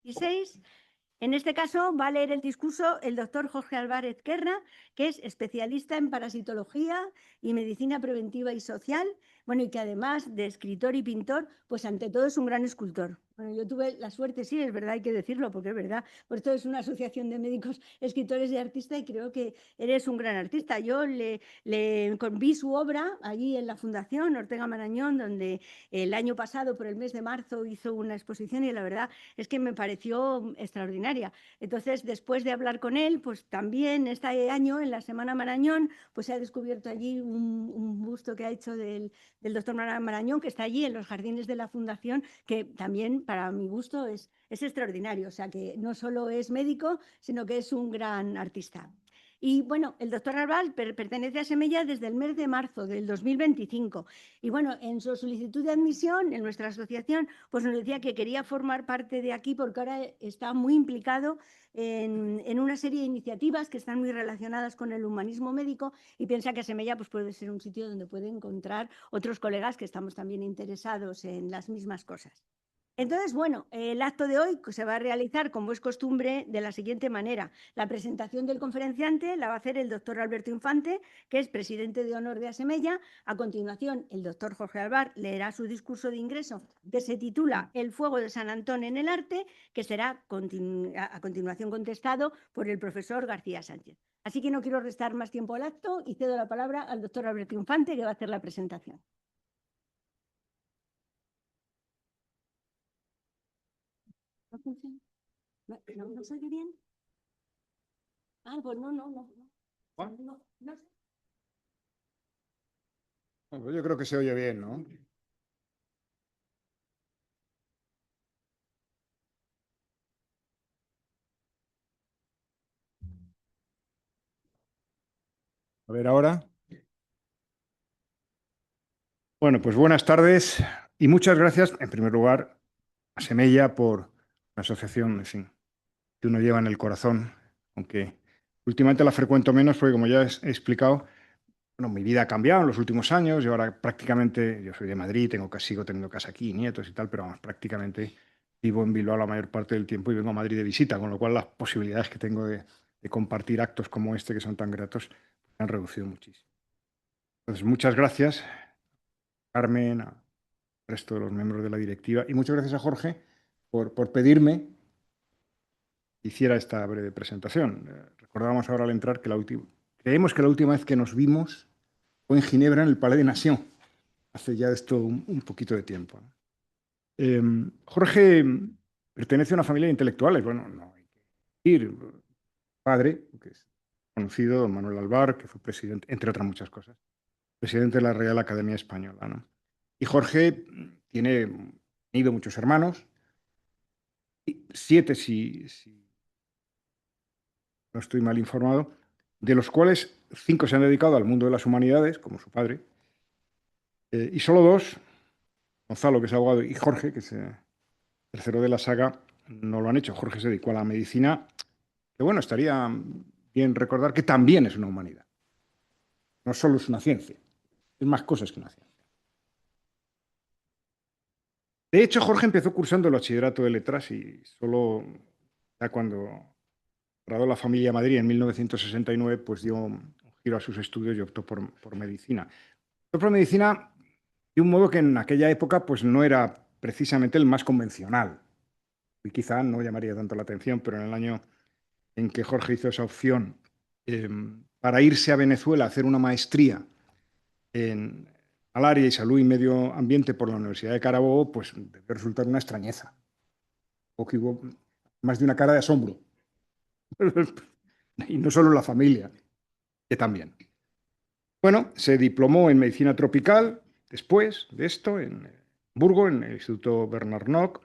16. En este caso va a leer el discurso el doctor Jorge Álvarez Querra, que es especialista en parasitología y medicina preventiva y social, bueno, y que además de escritor y pintor, pues ante todo es un gran escultor. Bueno, yo tuve la suerte, sí, es verdad, hay que decirlo, porque es verdad, por esto es una asociación de médicos, escritores y artistas, y creo que eres un gran artista. Yo vi su obra allí en la Fundación Ortega Marañón, donde el año pasado, por el mes de marzo, hizo una exposición y la verdad es que me pareció extraordinaria. Entonces, después de hablar con él, pues también este año, en la Semana Marañón, pues se ha descubierto allí un busto que ha hecho del doctor Marañón, que está allí en los jardines de la Fundación, que también, para mi gusto, es extraordinario. O sea, que no solo es médico, sino que es un gran artista. Y bueno, el doctor Arbal pertenece a Semella desde el mes de marzo del 2025. Y bueno, en su solicitud de admisión en nuestra asociación, pues nos decía que quería formar parte de aquí porque ahora está muy implicado en una serie de iniciativas que están muy relacionadas con el humanismo médico y piensa que Semella pues, puede ser un sitio donde puede encontrar otros colegas que estamos también interesados en las mismas cosas. Entonces, bueno, el acto de hoy se va a realizar, como es costumbre, de la siguiente manera. La presentación del conferenciante la va a hacer el doctor Alberto Infante, que es presidente de honor de Asemella. A continuación, el doctor Jorge Alvar leerá su discurso de ingreso, que se titula El fuego de San Antón en el arte, que será a continuación contestado por el profesor García Sánchez. Así que no quiero restar más tiempo al acto y cedo la palabra al doctor Alberto Infante, que va a hacer la presentación. ¿No funciona? ¿No se oye bien? Ah, pues no. No sé. Bueno, yo creo que se oye bien, ¿no? A ver ahora. Bueno, pues buenas tardes y muchas gracias, en primer lugar, a Semella por la asociación, en fin, que uno lleva en el corazón, aunque últimamente la frecuento menos porque, como ya he explicado, bueno, mi vida ha cambiado en los últimos años y ahora prácticamente, yo soy de Madrid, sigo teniendo casa aquí, nietos y tal, pero vamos, prácticamente vivo en Bilbao la mayor parte del tiempo y vengo a Madrid de visita, con lo cual las posibilidades que tengo de compartir actos como este, que son tan gratos, se han reducido muchísimo. Entonces, muchas gracias, Carmen, al resto de los miembros de la directiva, y muchas gracias a Jorge por pedirme que hiciera esta breve presentación. Recordábamos ahora al entrar que creemos que la última vez que nos vimos fue en Ginebra, en el Palais de Nation, hace ya esto un poquito de tiempo. Jorge pertenece a una familia de intelectuales. Bueno, no hay que decir, padre, que es conocido, don Manuel Alvar, que fue presidente, entre otras muchas cosas, presidente de la Real Academia Española, ¿no? Y Jorge tiene tenido muchos hermanos, 7 si no estoy mal informado, de los cuales 5 se han dedicado al mundo de las humanidades, como su padre, y solo 2, Gonzalo, que es abogado, y Jorge, que es tercero de la saga, no lo han hecho. Jorge se dedicó a la medicina, que bueno, estaría bien recordar que también es una humanidad. No solo es una ciencia, es más cosas que una ciencia. De hecho, Jorge empezó cursando el bachillerato de letras y solo ya cuando trasladó la familia a Madrid en 1969, pues dio un giro a sus estudios y optó por medicina. Optó por medicina de un modo que en aquella época pues no era precisamente el más convencional. Y quizá no llamaría tanto la atención, pero en el año en que Jorge hizo esa opción para irse a Venezuela a hacer una maestría en malaria y salud y medio ambiente por la Universidad de Carabobo, pues debe resultar una extrañeza. O que hubo más de una cara de asombro. Y no solo la familia, que también. Bueno, se diplomó en medicina tropical después de esto en Hamburgo, en el Instituto Bernard Nock.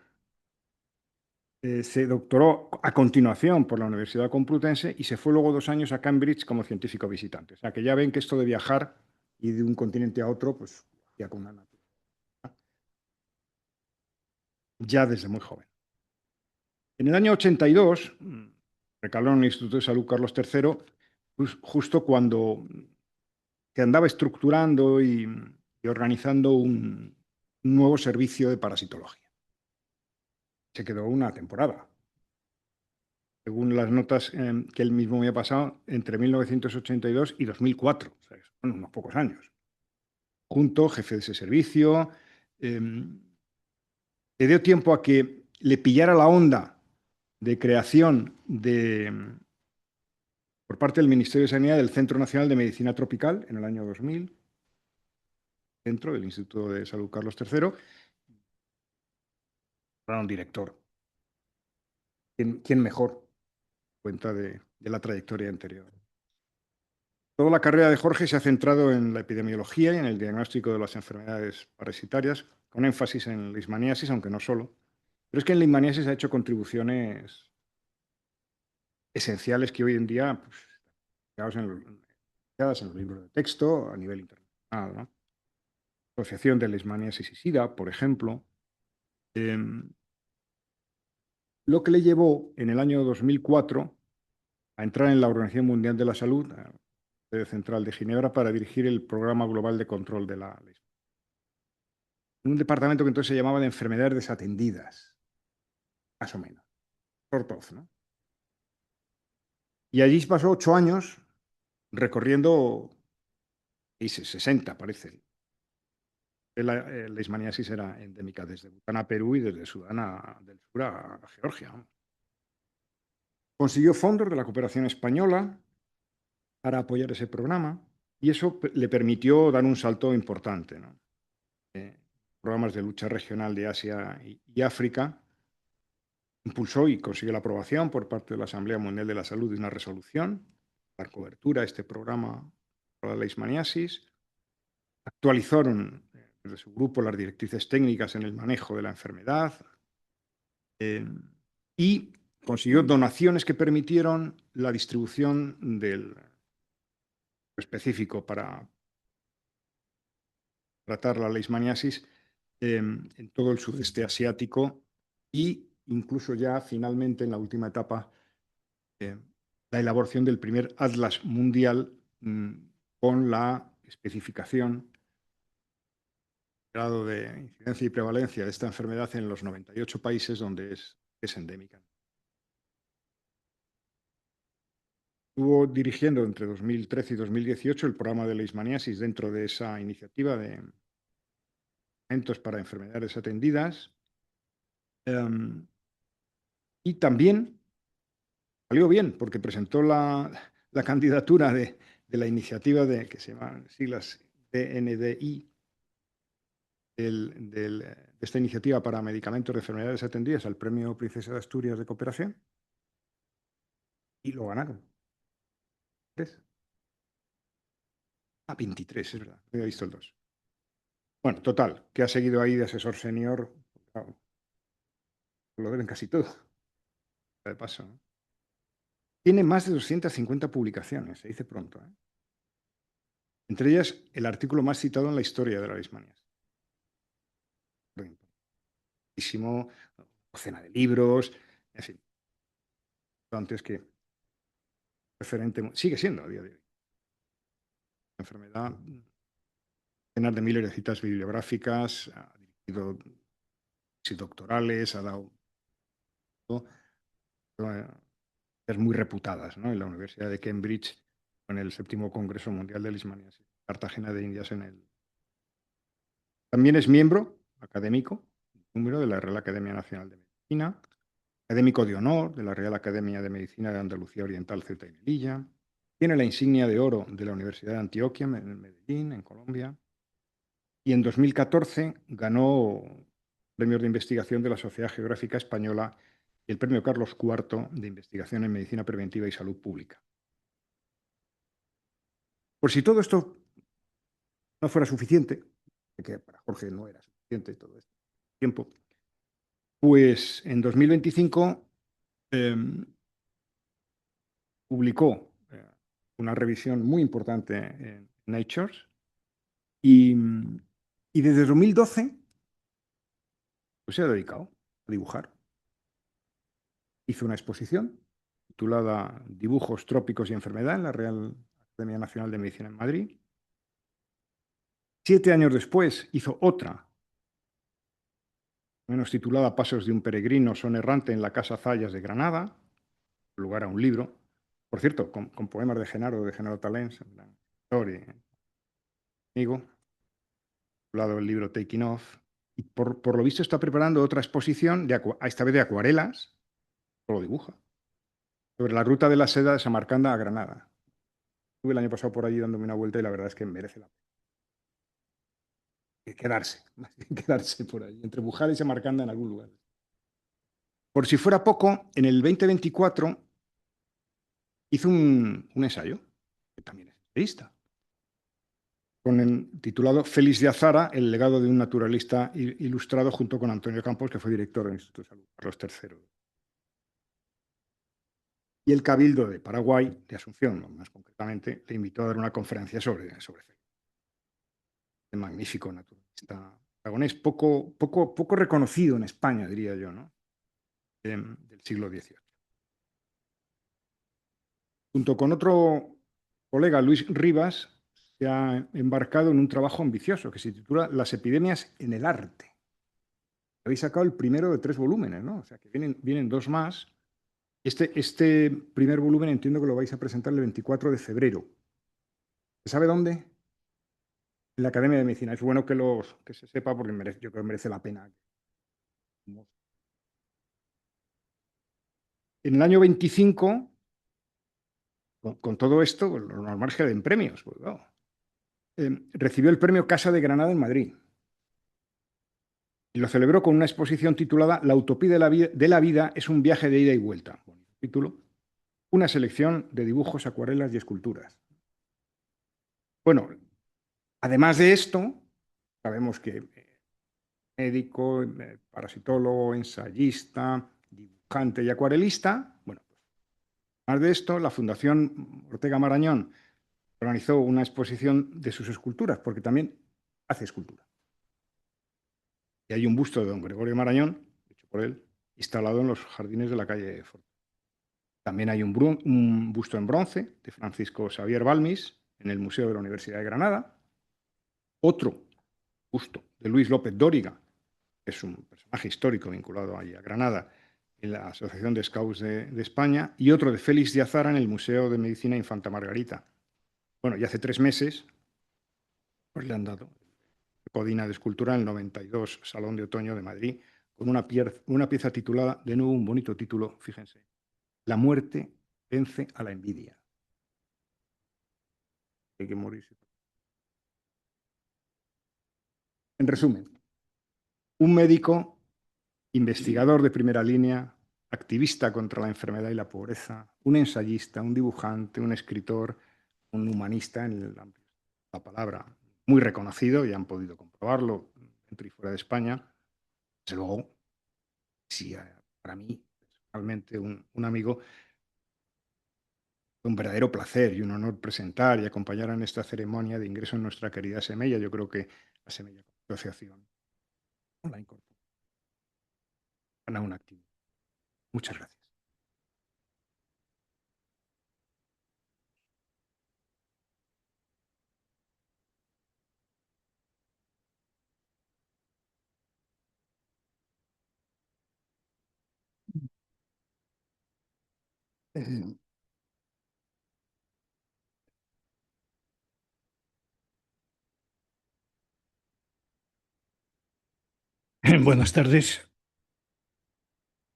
Se doctoró a continuación por la Universidad Complutense y se fue luego 2 años a Cambridge como científico visitante. O sea, que ya ven que esto de viajar y de un continente a otro, pues ya con una naturaleza. Ya desde muy joven. En el año 82, recaló en el Instituto de Salud Carlos III, pues justo cuando que andaba estructurando y organizando un nuevo servicio de parasitología. Se quedó una temporada. según las notas que él mismo me ha pasado, entre 1982 y 2004, o sea, son unos pocos años. Junto, jefe de ese servicio, le dio tiempo a que le pillara la onda de creación por parte del Ministerio de Sanidad del Centro Nacional de Medicina Tropical en el año 2000, dentro del Instituto de Salud Carlos III, para un director. ¿Quién mejor? Cuenta de la trayectoria anterior. Toda la carrera de Jorge se ha centrado en la epidemiología y en el diagnóstico de las enfermedades parasitarias, con énfasis en la leishmaniasis, aunque no solo. Pero es que en la leishmaniasis ha hecho contribuciones esenciales que hoy en día, pues, en los libros de texto a nivel internacional, ¿no? Asociación de Leishmaniasis y SIDA, por ejemplo. Lo que le llevó en el año 2004 a entrar en la Organización Mundial de la Salud, la sede central de Ginebra, para dirigir el Programa Global de Control de la Leishmaniasis. Un departamento que entonces se llamaba de enfermedades desatendidas, más o menos, sort of, ¿no? Y allí pasó 8 años recorriendo países, 60 parece. La leishmaniasis era endémica desde Bután a Perú y desde Sudán del Sur a Georgia. Consiguió fondos de la cooperación española para apoyar ese programa y eso le permitió dar un salto importante, ¿no? Programas de lucha regional de Asia y África. Impulsó y consiguió la aprobación por parte de la Asamblea Mundial de la Salud de una resolución para dar cobertura a este programa para la leishmaniasis. Actualizaron desde su grupo las directrices técnicas en el manejo de la enfermedad y consiguió donaciones que permitieron la distribución del específico para tratar la leishmaniasis en todo el sudeste asiático e incluso ya finalmente en la última etapa la elaboración del primer atlas mundial con la especificación grado de incidencia y prevalencia de esta enfermedad en los 98 países donde es endémica. Estuvo dirigiendo entre 2013 y 2018 el programa de leishmaniasis dentro de esa iniciativa de medicamentos para enfermedades atendidas. Y también salió bien porque presentó la candidatura de la iniciativa que se llaman siglas DNDi, de esta iniciativa para medicamentos de enfermedades atendidas al Premio Princesa de Asturias de Cooperación y lo ganaron. 23, es verdad, no había visto el 2. Bueno, total, que ha seguido ahí de asesor senior, claro, lo deben casi todo, de paso, ¿no? Tiene más de 250 publicaciones, se dice pronto, ¿eh? Entre ellas el artículo más citado en la historia de la leishmaniasis. Muchísimo, docena de libros, en fin. Antes que referente, sigue siendo a día de hoy. La enfermedad, cenas de miles de citas bibliográficas, ha dirigido tesis doctorales, ha dado muy reputadas, ¿no? En la Universidad de Cambridge, en el 7º Congreso Mundial de Leishmaniasis, Cartagena de Indias en el. También es miembro académico, número de la Real Academia Nacional de Medicina, académico de honor de la Real Academia de Medicina de Andalucía Oriental, Ceuta y Melilla. Tiene la insignia de oro de la Universidad de Antioquia, en Medellín, en Colombia. Y en 2014 ganó premios de investigación de la Sociedad Geográfica Española y el premio Carlos IV de investigación en medicina preventiva y salud pública. Por si todo esto no fuera suficiente, que para Jorge no era suficiente todo este tiempo, pues en 2025 publicó una revisión muy importante en Nature y desde 2012 pues se ha dedicado a dibujar. Hizo una exposición titulada Dibujos, Trópicos y Enfermedad en la Real Academia Nacional de Medicina en Madrid. 7 años después hizo otra, menos titulada Pasos de un peregrino son errante en la Casa Zayas de Granada. lugar a un libro, por cierto, con poemas de Genaro Talens, amigo, titulado el libro Taking Off, y por lo visto está preparando otra exposición, esta vez de acuarelas, lo dibuja, sobre la ruta de la seda de Samarcanda a Granada. Estuve el año pasado por allí dándome una vuelta y la verdad es que merece la pena quedarse, más bien quedarse por allí, entre Bujal y Samarcanda en algún lugar. Por si fuera poco, en el 2024 hizo un ensayo, que también es entrevista, con el titulado Félix de Azara, el legado de un naturalista ilustrado, junto con Antonio Campos, que fue director del Instituto de Salud, Carlos III. Y el Cabildo de Paraguay, de Asunción, más concretamente, le invitó a dar una conferencia sobre Félix. El magnífico naturalista aragonés, poco reconocido en España, diría yo, ¿no? Del siglo XVIII. Junto con otro colega, Luis Rivas, se ha embarcado en un trabajo ambicioso que se titula Las epidemias en el arte. Habéis sacado el primero de 3 volúmenes, ¿no? O sea, que vienen 2 más. Este primer volumen entiendo que lo vais a presentar el 24 de febrero. ¿Se sabe dónde? En la Academia de Medicina. Es bueno que se sepa porque yo creo que merece la pena. En el año 25, con todo esto, lo normal es que den premios. Pues, claro. Recibió el premio Casa de Granada en Madrid. Y lo celebró con una exposición titulada La utopía de la vida es un viaje de ida y vuelta. Bonito título. Una selección de dibujos, acuarelas y esculturas. Bueno, además de esto, sabemos que médico, parasitólogo, ensayista, dibujante y acuarelista. Bueno, además de esto, la Fundación Ortega Marañón organizó una exposición de sus esculturas, porque también hace escultura. Y hay un busto de don Gregorio Marañón, hecho por él, instalado en los jardines de la calle Forte. También hay un busto en bronce de Francisco Xavier Balmis en el Museo de la Universidad de Granada. Otro busto de Luis López Dóriga, que es un personaje histórico vinculado allí a Granada, en la Asociación de Scouts de España. Y otro de Félix de Azara en el Museo de Medicina Infanta Margarita. Bueno, y hace 3 meses pues, le han dado Codina de Escultura en el 92 Salón de Otoño de Madrid, con una pieza titulada, de nuevo un bonito título, fíjense, La muerte vence a la envidia. Hay que morirse. En resumen, un médico, investigador de primera línea, activista contra la enfermedad y la pobreza, un ensayista, un dibujante, un escritor, un humanista en el amplio de la palabra, muy reconocido, y han podido comprobarlo dentro y fuera de España. Desde luego, sí, para mí, personalmente, un amigo, un verdadero placer y un honor presentar y acompañar en esta ceremonia de ingreso en nuestra querida Semella. Yo creo que la Semella Asociación la incorpora a un activo. Muchas gracias. Eh, Buenas tardes.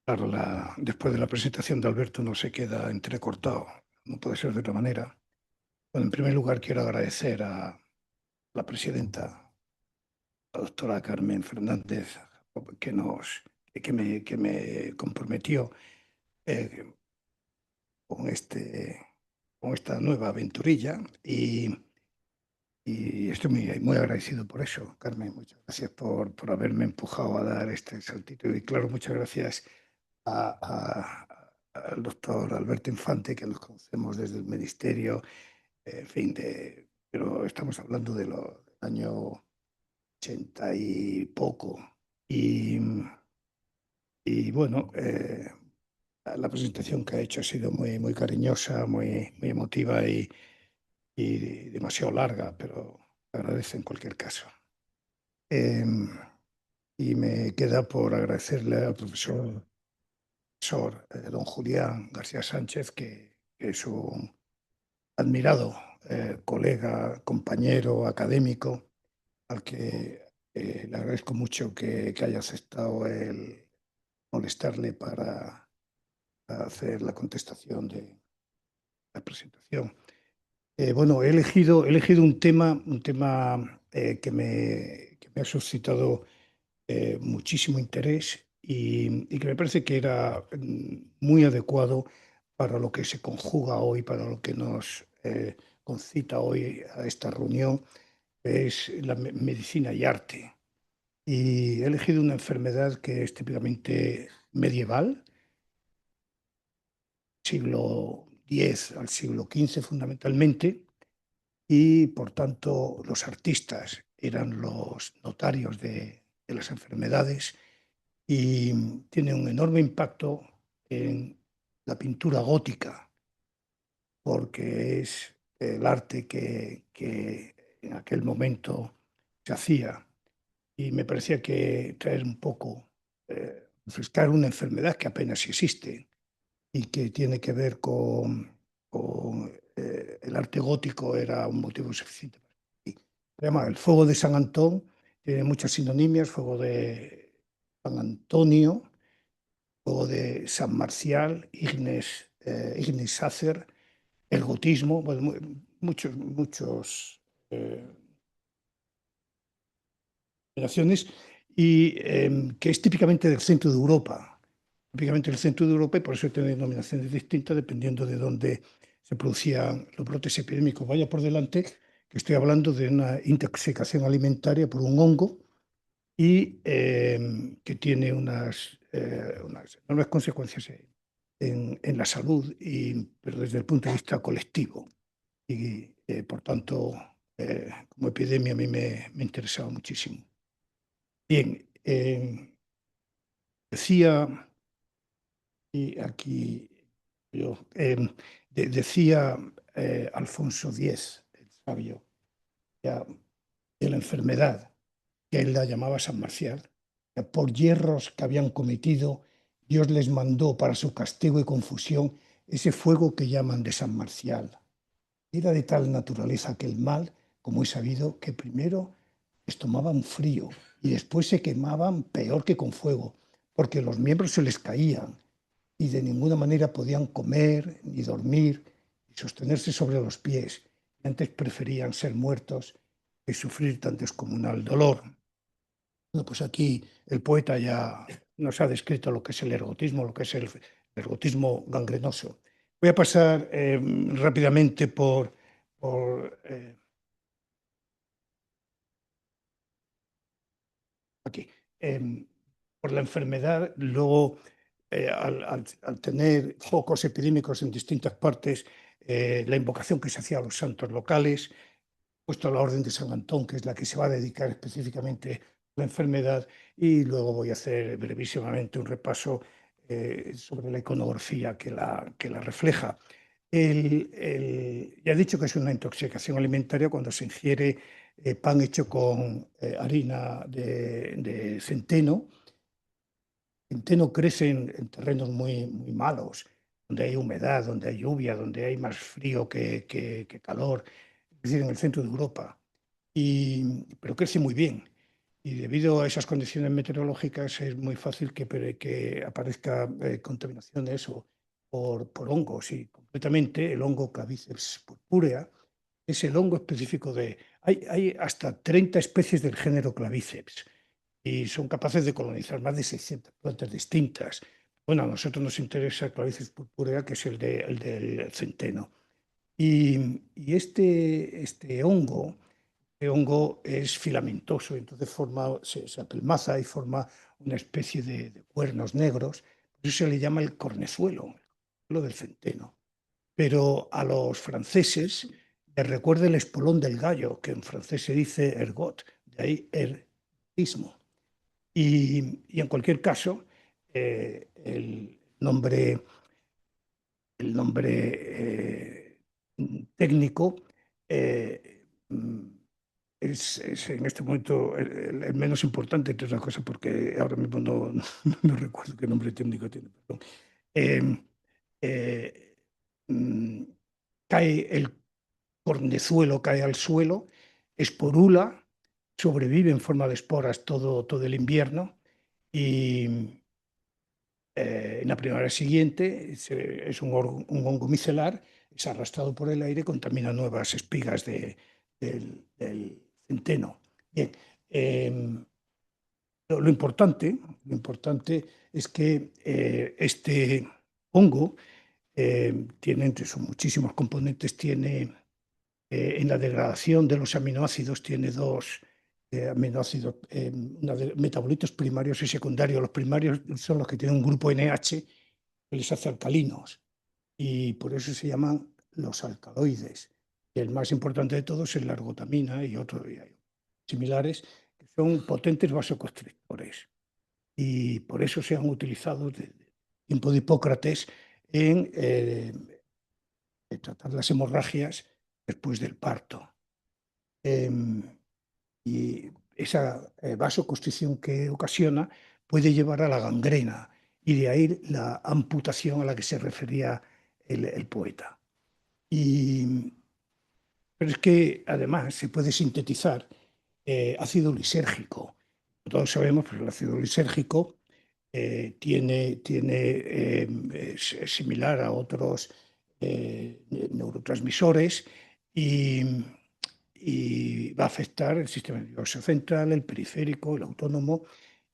Claro, después de la presentación de Alberto no se queda entrecortado, no puede ser de otra manera. Bueno, en primer lugar quiero agradecer a la presidenta, la doctora Carmen Fernández, que me comprometió eh, con esta nueva aventurilla y estoy muy agradecido por eso, Carmen. Muchas gracias por haberme empujado a dar este saltito y claro, muchas gracias al doctor Alberto Infante, que nos conocemos desde el ministerio, en fin, pero estamos hablando del año 80 y poco. Y bueno, la presentación que ha hecho ha sido muy cariñosa, muy emotiva y demasiado larga, pero agradezco en cualquier caso. Y me queda por agradecerle al profesor profesor don Julián García Sánchez, que es un admirado colega, compañero, académico, al que le agradezco mucho que haya aceptado el molestarle para hacer la contestación de la presentación. Bueno, he elegido un tema que me ha suscitado muchísimo interés y que me parece que era muy adecuado para lo que se conjuga hoy, para lo que nos concita hoy a esta reunión, que es la medicina y arte. Y he elegido una enfermedad que es típicamente medieval, siglo X al siglo XV fundamentalmente, y por tanto los artistas eran los notarios de las enfermedades y tiene un enorme impacto en la pintura gótica, porque es el arte que en aquel momento se hacía. Y me parecía que traer un poco, refrescar una enfermedad que apenas existe y que tiene que ver con el arte gótico era un motivo suficiente. Se llama el fuego de San Antón, tiene muchas sinonimias: fuego de San Antonio, fuego de San Marcial, Ignis Sacer, el gotismo, bueno, muchos relaciones, y que es típicamente del centro de Europa. Típicamente del centro de Europa, y por eso tiene denominaciones distintas dependiendo de dónde se producían los brotes epidémicos. Vaya por delante que estoy hablando de una intoxicación alimentaria por un hongo y que tiene unas enormes consecuencias en la salud, pero desde el punto de vista colectivo. Y por tanto, como epidemia a mí me interesaba muchísimo. Bien, decía, y aquí yo, decía Alfonso X, el sabio, ya, de la enfermedad, que él la llamaba San Marcial, que por hierros que habían cometido, Dios les mandó para su castigo y confusión ese fuego que llaman de San Marcial. Era de tal naturaleza que el mal, como he sabido, que primero les tomaban frío y después se quemaban peor que con fuego, porque los miembros se les caían y de ninguna manera podían comer ni dormir ni sostenerse sobre los pies. Y antes preferían ser muertos que sufrir tan descomunal dolor. Bueno, pues aquí el poeta ya nos ha descrito lo que es el ergotismo, lo que es el ergotismo gangrenoso. Voy a pasar rápidamente por aquí, por la enfermedad. Luego, al tener focos epidémicos en distintas partes, la invocación que se hacía a los santos locales, puesto a la Orden de San Antón, que es la que se va a dedicar específicamente a la enfermedad, y luego voy a hacer brevísimamente un repaso sobre la iconografía que la refleja. Ya he dicho que es una intoxicación alimentaria cuando se ingiere pan hecho con harina de centeno. Centeno crece en terrenos muy malos, donde hay humedad, donde hay lluvia, donde hay más frío que calor, es decir, en el centro de Europa. Pero crece muy bien. Y debido a esas condiciones meteorológicas es muy fácil que aparezca contaminaciones por hongos. Y concretamente el hongo Claviceps purpurea es el hongo específico de... Hay hasta 30 especies del género Claviceps y son capaces de colonizar más de 600 plantas distintas. Bueno, a nosotros nos interesa Claviceps purpurea, que es el del centeno. Y este hongo es filamentoso, entonces se apelmaza y forma una especie de cuernos negros. Por eso se le llama el cornezuelo del centeno. Pero a los franceses les recuerda el espolón del gallo, que en francés se dice ergot, de ahí ergotismo. Y en cualquier caso, el nombre técnico es en este momento el menos importante, entre otras cosas, porque ahora mismo no recuerdo qué nombre técnico tiene. Perdón. eh, eh, mm, cae el cornezuelo, cae al suelo, esporula, sobrevive en forma de esporas todo el invierno y en la primavera siguiente es un hongo micelar, es arrastrado por el aire, contamina nuevas espigas del centeno. Bien, lo importante es que este hongo tiene entre sus muchísimos componentes, tiene en la degradación de los aminoácidos, tiene dos aminoácidos, metabolitos primarios y secundarios. Los primarios son los que tienen un grupo NH que les hace alcalinos y por eso se llaman los alcaloides. Y el más importante de todos es la ergotamina y otros similares, que son potentes vasoconstrictores. Y por eso se han utilizado desde el tiempo de Hipócrates en tratar las hemorragias después del parto. Y esa vasoconstricción que ocasiona puede llevar a la gangrena y de ahí la amputación a la que se refería el poeta. Pero es que además se puede sintetizar ácido lisérgico. Todos sabemos que el ácido lisérgico es similar a otros neurotransmisores y va a afectar el sistema nervioso central, el periférico, el autónomo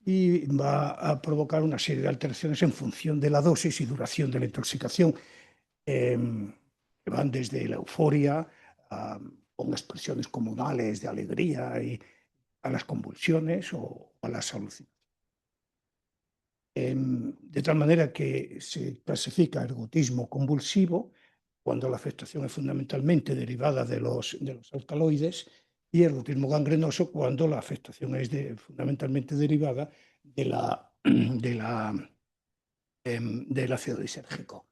y va a provocar una serie de alteraciones en función de la dosis y duración de la intoxicación, que van desde la euforia con expresiones comunales de alegría y a las convulsiones o a las alucinaciones. De tal manera que se clasifica ergotismo convulsivo cuando la afectación es fundamentalmente derivada de los alcaloides y ergotismo gangrenoso cuando la afectación es fundamentalmente derivada del ácido lisérgico.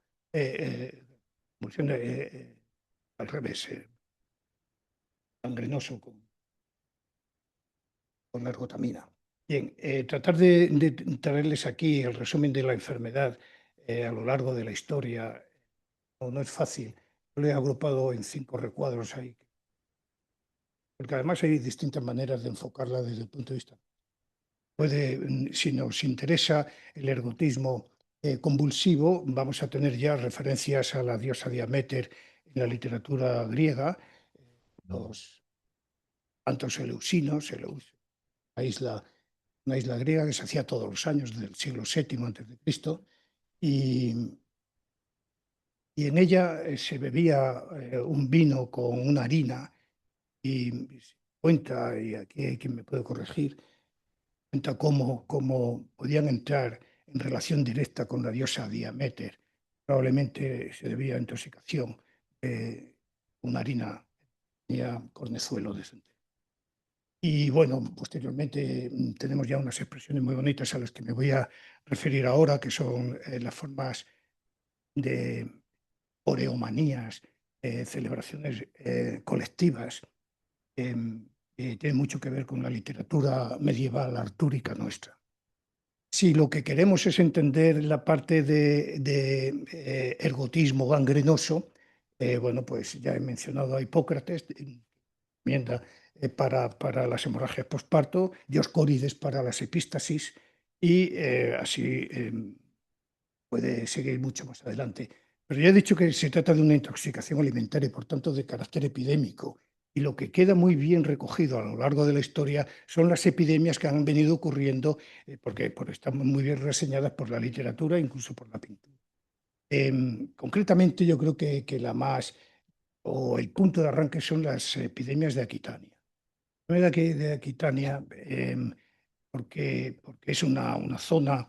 Convulsión al revés, gangrenoso con la ergotamina. Bien, tratar de traerles aquí el resumen de la enfermedad a lo largo de la historia no es fácil. Lo he agrupado en 5 recuadros ahí, porque además hay distintas maneras de enfocarla desde el punto de vista. Si nos interesa el ergotismo convulsivo, vamos a tener ya referencias a la diosa Diaméter en la literatura griega, los santos eleusinos, una isla griega que se hacía todos los años del siglo VII a.C. Y en ella se bebía un vino con una harina y se cuenta, y aquí hay quien me puede corregir, cuenta cómo podían entrar en relación directa con la diosa Diaméter. Probablemente se debía a intoxicación de una harina que tenía cornezuelo de centeno. Y bueno, posteriormente tenemos ya unas expresiones muy bonitas a las que me voy a referir ahora, que son las formas de oreomanías, celebraciones colectivas, tienen mucho que ver con la literatura medieval artúrica nuestra. Si lo que queremos es entender la parte de ergotismo gangrenoso, bueno, pues ya he mencionado a Hipócrates, enmienda para las hemorragias postparto, Dioscórides para las epístasis y así puede seguir mucho más adelante. Pero ya he dicho que se trata de una intoxicación alimentaria y por tanto de carácter epidémico. Y lo que queda muy bien recogido a lo largo de la historia son las epidemias que han venido ocurriendo porque están muy bien reseñadas por la literatura e incluso por la pintura. Concretamente yo creo que la más o el punto de arranque son las epidemias de Aquitania. La enfermedad de Aquitania, porque es una zona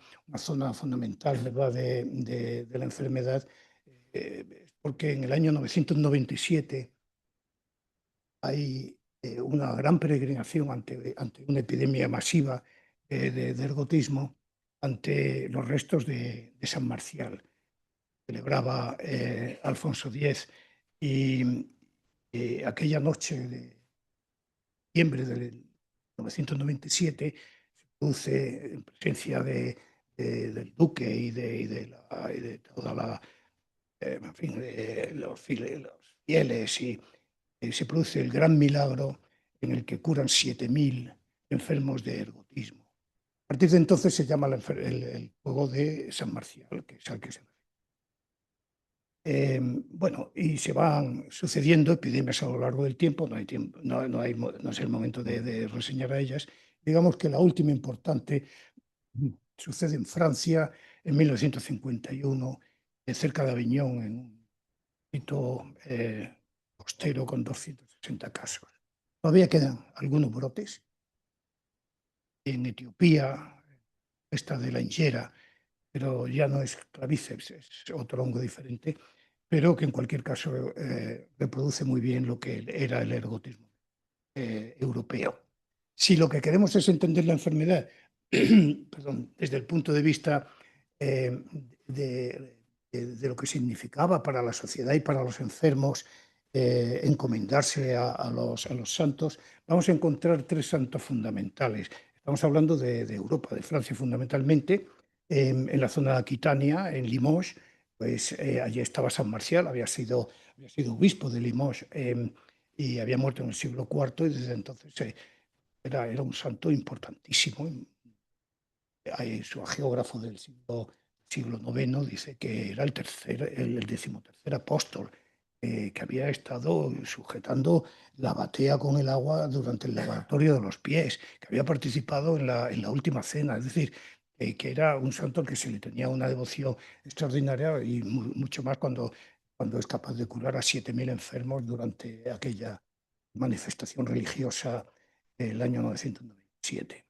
fundamental, ¿verdad?, de la enfermedad, porque en el año 997 hay una gran peregrinación ante una epidemia masiva de ergotismo ante los restos de San Marcial. Celebraba Alfonso X y aquella noche de diciembre del 997 se produce en presencia de del duque y de toda la, en fin, de los fieles, y se produce el gran milagro en el que curan 7.000 enfermos de ergotismo. A partir de entonces se llama el juego de San Marcial, que es al que se refiere. Bueno, y se van sucediendo epidemias a lo largo del tiempo, no hay tiempo, no es el momento de reseñar a ellas. Digamos que la última importante sucede en Francia en 1951, cerca de Aviñón, en un sitio costero con 260 casos. Todavía quedan algunos brotes. En Etiopía, esta de la injera, pero ya no es clavíceps, es otro hongo diferente, pero que en cualquier caso reproduce muy bien lo que era el ergotismo europeo. Si lo que queremos es entender la enfermedad perdón, desde el punto de vista eh, de lo que significaba para la sociedad y para los enfermos encomendarse a los santos, vamos a encontrar tres santos fundamentales. Estamos hablando de Europa, de Francia fundamentalmente, en la zona de Aquitania, en Limoges, pues allí estaba San Marcial, había sido obispo de Limoges y había muerto en el siglo IV, y desde entonces era un santo importantísimo. Su geógrafo del siglo IX dice que era el decimotercer apóstol, que había estado sujetando la batea con el agua durante el lavatorio de los pies, que había participado en la última cena, es decir, que era un santo al que se le tenía una devoción extraordinaria, y mucho más cuando es capaz de curar a 7.000 enfermos durante aquella manifestación religiosa del año 997.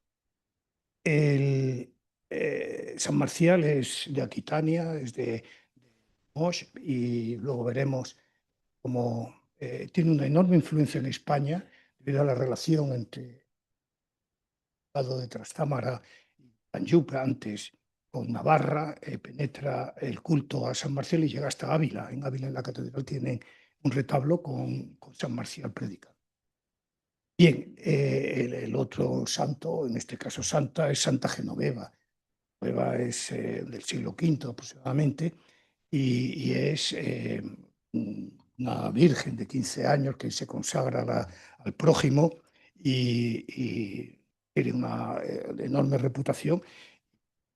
San Marcial es de Aquitania, es de Moix, y luego veremos cómo tiene una enorme influencia en España debido a la relación entre el Estado de Trastámara y Tanyupa antes con Navarra. Penetra el culto a San Marcial y llega hasta Ávila. En Ávila, en la catedral, tienen un retablo con San Marcial predicando. Bien, el otro santo, en este caso santa, es Santa Genoveva. Genoveva es del siglo V aproximadamente, y es una virgen de 15 años que se consagra al prójimo, y tiene una enorme reputación,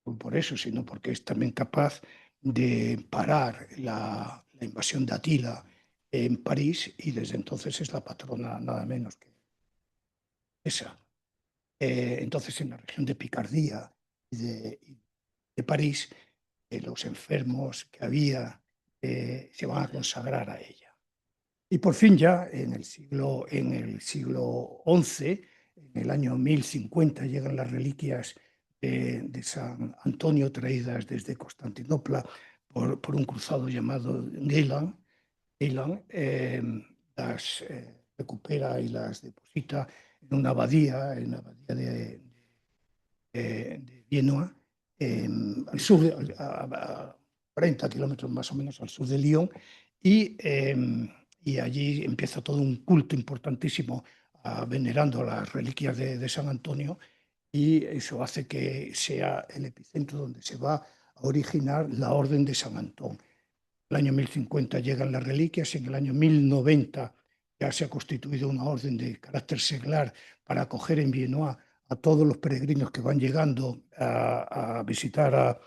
no por eso, sino porque es también capaz de parar la invasión de Atila en París, y desde entonces es la patrona nada menos que esa. Entonces, en la región de Picardía y de París, los enfermos que había se van a consagrar a ella. Y por fin, ya en el siglo XI, en el año 1050, llegan las reliquias de San Antonio, traídas desde Constantinopla por un cruzado llamado Geylan. Las recupera y las deposita en una abadía, de Viennois, al sur, a 40 kilómetros más o menos al sur de Lyon, y allí empieza todo un culto importantísimo venerando las reliquias de San Antonio, y eso hace que sea el epicentro donde se va a originar la Orden de San Antón. En el año 1050 llegan las reliquias, y en el año 1090 ya se ha constituido una orden de carácter seglar para acoger en Viennois a todos los peregrinos que van llegando a visitar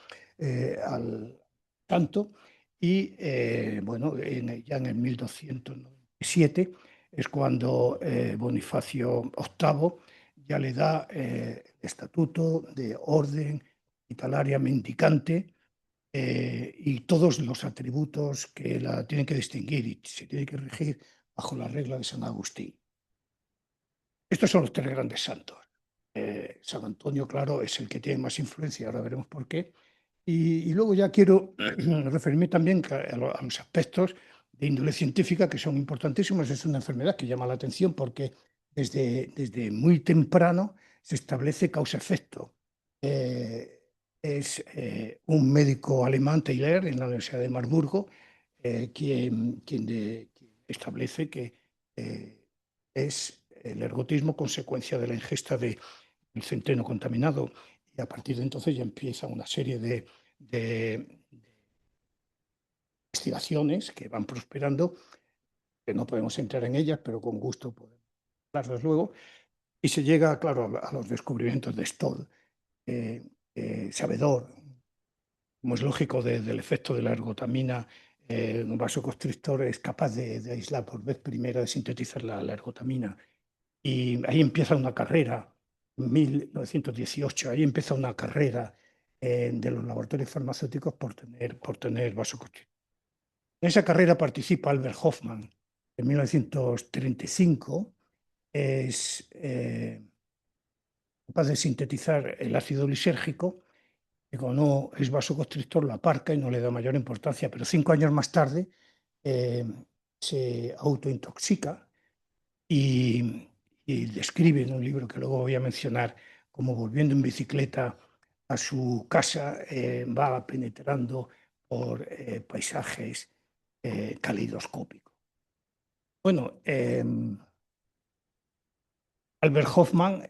al santo. Y bueno, ya en el 1297 es cuando Bonifacio VIII ya le da el estatuto de orden hospitalaria mendicante, y todos los atributos que la tienen que distinguir, y se tiene que regir bajo la regla de San Agustín. Estos son los tres grandes santos. San Antonio, claro, es el que tiene más influencia, ahora veremos por qué. Y luego ya quiero referirme también a los aspectos de índole científica, que son importantísimos. Es una enfermedad que llama la atención porque desde muy temprano se establece causa-efecto. Es un médico alemán, Theiler, en la Universidad de Marburgo, quien establece que es el ergotismo consecuencia de la ingesta del centeno contaminado. Y Y a partir de entonces ya empieza una serie de investigaciones que van prosperando, que no podemos entrar en ellas, pero con gusto podemos hablarlas luego. Y se llega, claro, a los descubrimientos de Stoll, sabedor, como es lógico, del efecto de la ergotamina. Un vasoconstrictor es capaz de aislar por vez primera, de sintetizar la ergotamina. Y ahí empieza una carrera, en 1918, ahí empieza una carrera de los laboratorios farmacéuticos por tener vasoconstrictores. En esa carrera participa Albert Hoffman. En 1935 es capaz de sintetizar el ácido lisérgico, que como no es vasoconstrictor lo aparca y no le da mayor importancia, pero 5 años más tarde se autointoxica y, y describe en un libro que luego voy a mencionar como volviendo en bicicleta a su casa va penetrando por paisajes caleidoscópicos. Bueno, Albert Hoffman,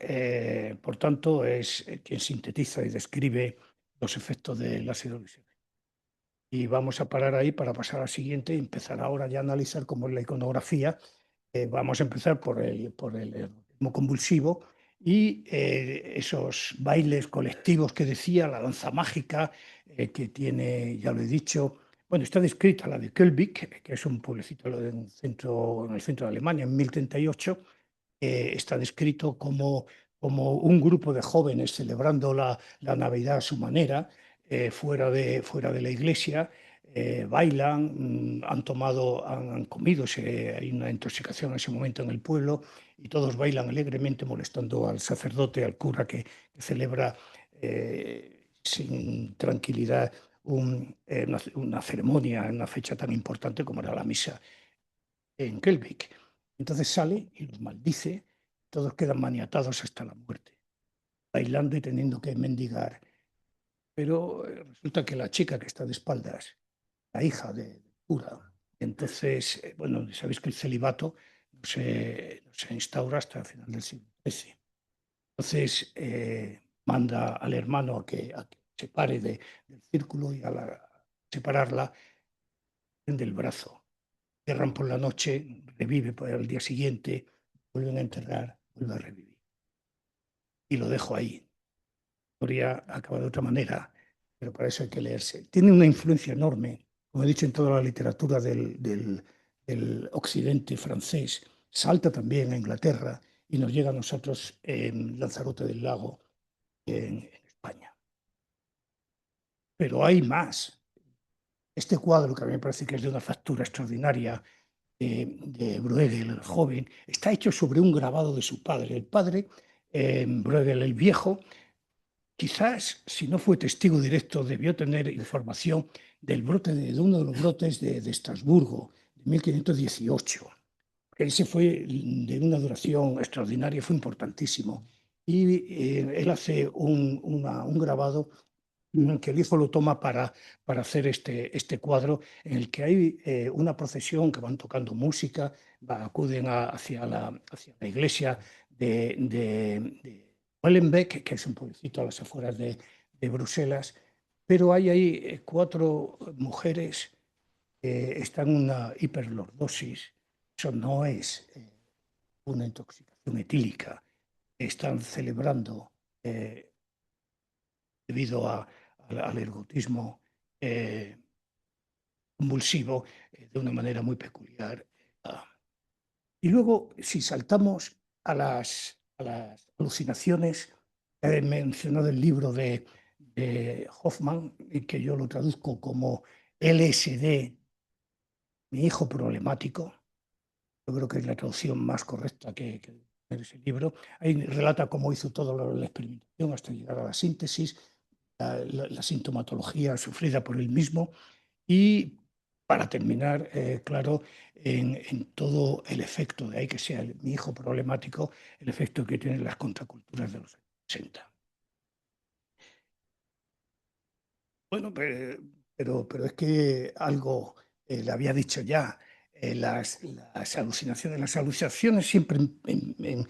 por tanto, es quien sintetiza y describe los efectos del ácido lisérgico. Y vamos a parar ahí para pasar al siguiente y empezar ahora ya a analizar cómo es la iconografía. Vamos a empezar por el ritmo convulsivo y esos bailes colectivos que decía, la danza mágica que tiene, ya lo he dicho. Bueno, está descrita la de Kölbik, que es un pueblecito en el centro de Alemania, en 1038. Está descrito como un grupo de jóvenes celebrando la Navidad a su manera, fuera de la iglesia, bailan, han comido, hay una intoxicación en ese momento en el pueblo y todos bailan alegremente molestando al sacerdote, al cura que celebra sin tranquilidad una ceremonia, una fecha tan importante como era la misa en Kelvik. Entonces sale y los maldice, todos quedan maniatados hasta la muerte, bailando y teniendo que mendigar. Pero resulta que la chica que está de espaldas, la hija del cura, entonces, bueno, sabéis que el celibato no se instaura hasta el final del siglo XIII. Entonces, manda al hermano a que se pare del círculo y al separarla, prende el brazo. Cierran por la noche, revive por el día siguiente, vuelven a enterrar, vuelve a revivir. Y lo dejo ahí. La historia acaba de otra manera, pero para eso hay que leerse. Tiene una influencia enorme, como he dicho, en toda la literatura del occidente francés. Salta también a Inglaterra y nos llega a nosotros en Lanzarote del Lago, en España. Pero hay más. Este cuadro, que a mí me parece que es de una factura extraordinaria, de Bruegel, el joven, está hecho sobre un grabado de su padre. El padre, Bruegel el viejo, quizás, si no fue testigo directo, debió tener información del brote de uno de los brotes de Estrasburgo, de 1518. Ese fue de una duración extraordinaria, fue importantísimo. Y él hace un grabado que el hijo lo toma para hacer este cuadro en el que hay una procesión que van tocando música, acuden hacia la iglesia de Molenbeek, que es un pueblecito a las afueras de Bruselas, pero hay ahí 4 mujeres que están en una hiperlordosis. Eso no es una intoxicación etílica. Están celebrando debido al ergotismo convulsivo de una manera muy peculiar. Y luego, si saltamos a las alucinaciones, he mencionado el libro de Hoffman, que yo lo traduzco como LSD, mi hijo problemático. Yo creo que es la traducción más correcta que de ese libro. Ahí relata cómo hizo toda la experimentación hasta llegar a la síntesis, la sintomatología sufrida por él mismo y, para terminar, claro, en todo el efecto, de ahí que sea mi hijo problemático, el efecto que tienen las contraculturas de los años 60. Bueno, pero es que algo le había dicho ya, las alucinaciones siempre en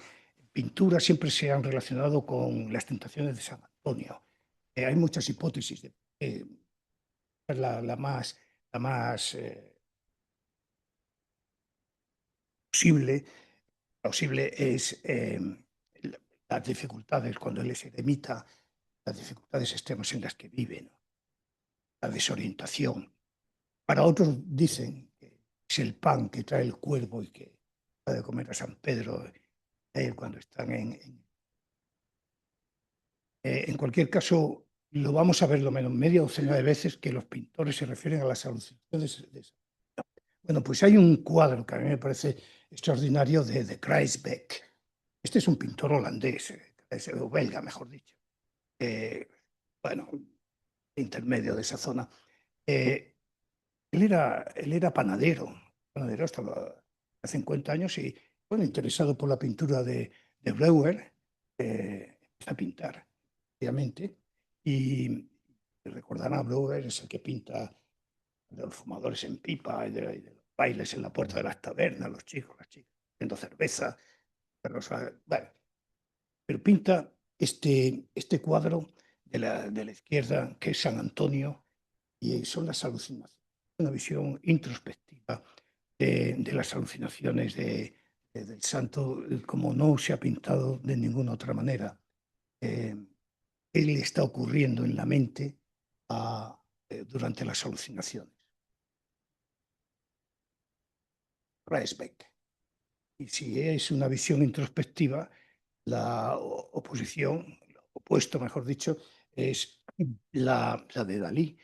pintura siempre se han relacionado con las tentaciones de San Antonio. Hay muchas hipótesis. La más plausible es las dificultades cuando él es eremita, las dificultades extremas en las que vive, ¿no? La desorientación. Para otros dicen que es el pan que trae el cuervo y que ha de comer a San Pedro cuando están en cualquier caso, lo vamos a ver lo menos media docena de veces que los pintores se refieren a las alucinaciones. Bueno, pues hay un cuadro que a mí me parece extraordinario de Kruisbeck. Este es un pintor holandés, o belga, mejor dicho. Bueno, intermedio de esa zona. Él era panadero hasta hace 50 años y, bueno, interesado por la pintura de Breuer, empezó a pintar, obviamente, y recordarán a Breuer, es el que pinta de los fumadores en pipa y de los bailes en la puerta de las tabernas, los chicos, las chicas, bebiendo cerveza. Bueno, pero pinta este cuadro de la izquierda, que es San Antonio, y son las alucinaciones, una visión introspectiva de las alucinaciones del santo, como no se ha pintado de ninguna otra manera. ¿Qué le está ocurriendo en la mente durante las alucinaciones? Reisbeck. Y si es una visión introspectiva, la oposición, lo opuesto, mejor dicho, es la de Dalí,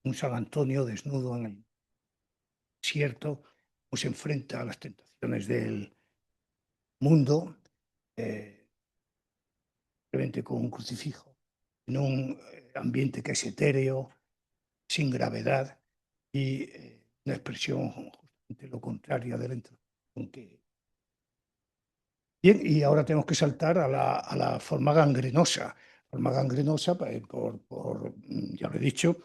un San Antonio desnudo en el desierto, pues se enfrenta a las tentaciones del mundo, simplemente con un crucifijo, en un ambiente que es etéreo, sin gravedad y una expresión justamente lo contrario de la introspección que... Bien, y ahora tenemos que saltar a la forma gangrenosa. Forma gangrenosa, ya lo he dicho,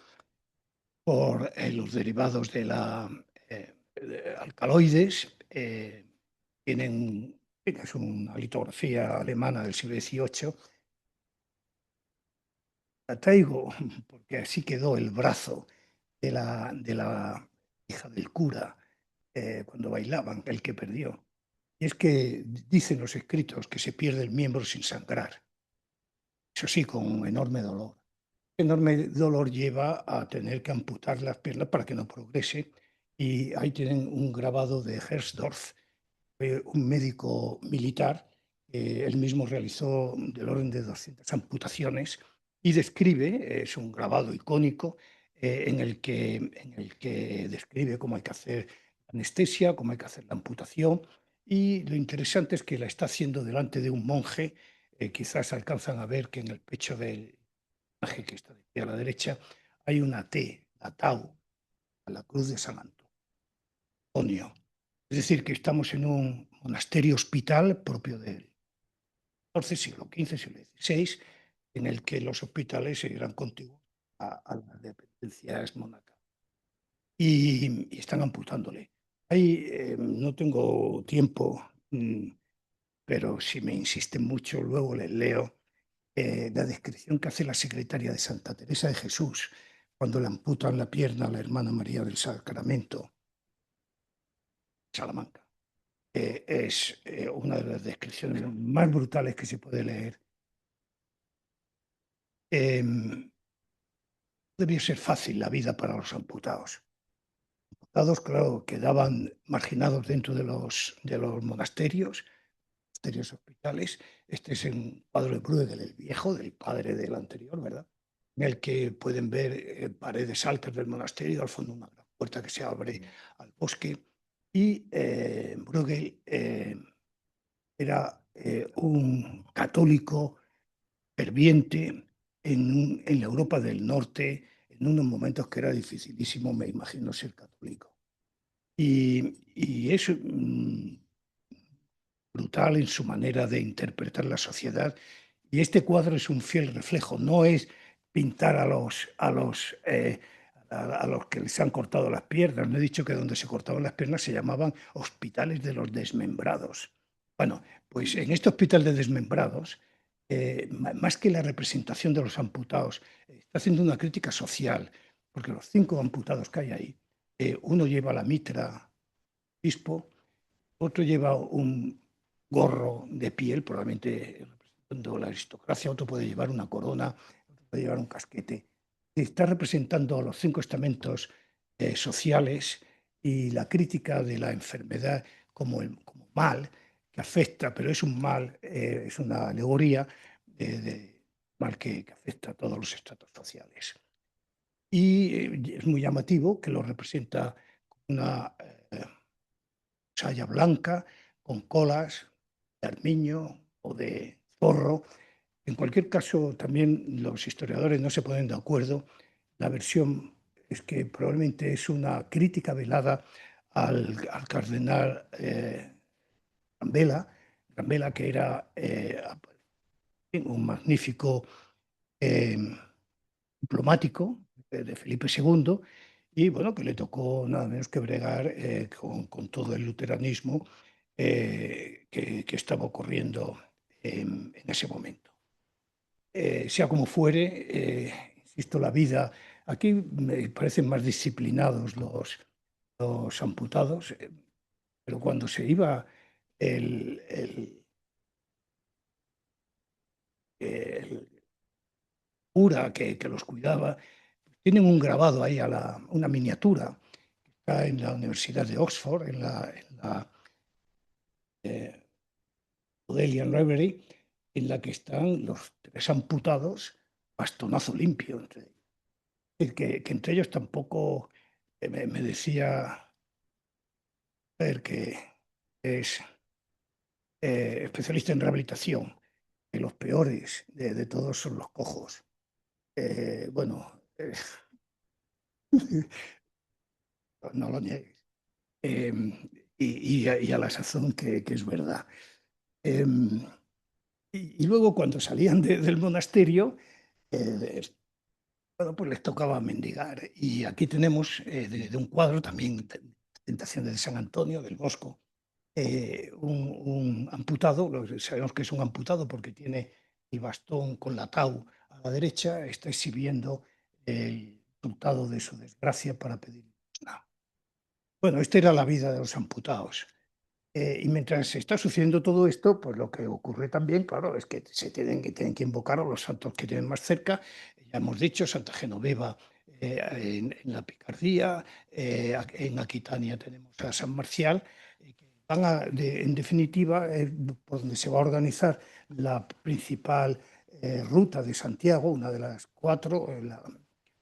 por los derivados de alcaloides. Es una litografía alemana del siglo XVIII. La traigo porque así quedó el brazo de la hija del cura cuando bailaban, el que perdió. Y es que dicen los escritos que se pierde el miembro sin sangrar. Eso sí, con un enorme dolor. Enorme dolor lleva a tener que amputar las piernas para que no progrese. Y ahí tienen un grabado de Herrsdorf, un médico militar. Él mismo realizó del orden de 200 amputaciones y describe, es un grabado icónico, en el que describe cómo hay que hacer anestesia, cómo hay que hacer la amputación. Y lo interesante es que la está haciendo delante de un monje. Quizás alcanzan a ver que en el pecho del monje que está de pie a la derecha hay una T, la Tau, a la cruz de San Antonio. Es decir, que estamos en un monasterio hospital propio del XIV, siglo XV, siglo XVI, en el que los hospitales eran contiguos a las dependencias monacales. Y están amputándole. Ahí no tengo tiempo, pero si me insisten mucho, luego les leo la descripción que hace la secretaria de Santa Teresa de Jesús cuando le amputan la pierna a la hermana María del Sacramento, Salamanca. Es una de las descripciones más brutales que se puede leer. Debió ser fácil la vida para los amputados. Amputados, claro, quedaban marginados dentro de los monasterios hospitales. Este es un cuadro de Bruegel, el viejo, del padre del anterior, ¿verdad? En el que pueden ver paredes altas del monasterio, al fondo una gran puerta que se abre al bosque. Y Bruegel era un católico ferviente en la Europa del Norte, en unos momentos que era dificilísimo, me imagino, ser católico. Y es brutal en su manera de interpretar la sociedad. Y este cuadro es un fiel reflejo, no es pintar a los que les han cortado las piernas. No he dicho que donde se cortaban las piernas se llamaban hospitales de los desmembrados. Bueno, pues en este hospital de desmembrados, más que la representación de los amputados, está haciendo una crítica social, porque los 5 amputados que hay ahí, uno lleva la mitra obispo, otro lleva un gorro de piel, probablemente representando la aristocracia, otro puede llevar una corona, otro puede llevar un casquete. Está representando los 5 estamentos sociales y la crítica de la enfermedad como mal que afecta, pero es un mal, es una alegoría de mal que afecta a todos los estratos sociales. Y es muy llamativo que lo representa con una saya blanca, con colas de armiño o de zorro. En cualquier caso, también los historiadores no se ponen de acuerdo. La versión es que probablemente es una crítica velada al cardenal Gambetta, que era un magnífico eh, diplomático de Felipe II y bueno, que le tocó nada menos que bregar con todo el luteranismo que estaba ocurriendo en ese momento. Sea como fuere, insisto, la vida, aquí me parecen más disciplinados los amputados, pero cuando se iba el cura que los cuidaba, tienen un grabado ahí, una miniatura, que está en la Universidad de Oxford, en la eh, Bodleian Library, en la que están los 3 amputados, bastonazo limpio entre ellos. Que entre ellos tampoco me decía que es especialista en rehabilitación, que los peores de todos son los cojos. Bueno, no lo niegues. Y a la sazón que es verdad. Y luego cuando salían del monasterio, bueno, pues les tocaba mendigar. Y aquí tenemos de un cuadro también, Tentaciones de San Antonio, del Bosco, un amputado, sabemos que es un amputado porque tiene el bastón con la tau a la derecha, está exhibiendo el resultado de su desgracia para pedir limosna. Bueno, esta era la vida de los amputados. Y mientras está sucediendo todo esto, pues lo que ocurre también, claro, es que tienen que invocar a los santos que tienen más cerca. Ya hemos dicho, Santa Genoveva en la Picardía, en Aquitania tenemos a San Marcial, que van en definitiva, por donde se va a organizar la principal ruta de Santiago, una de las 4,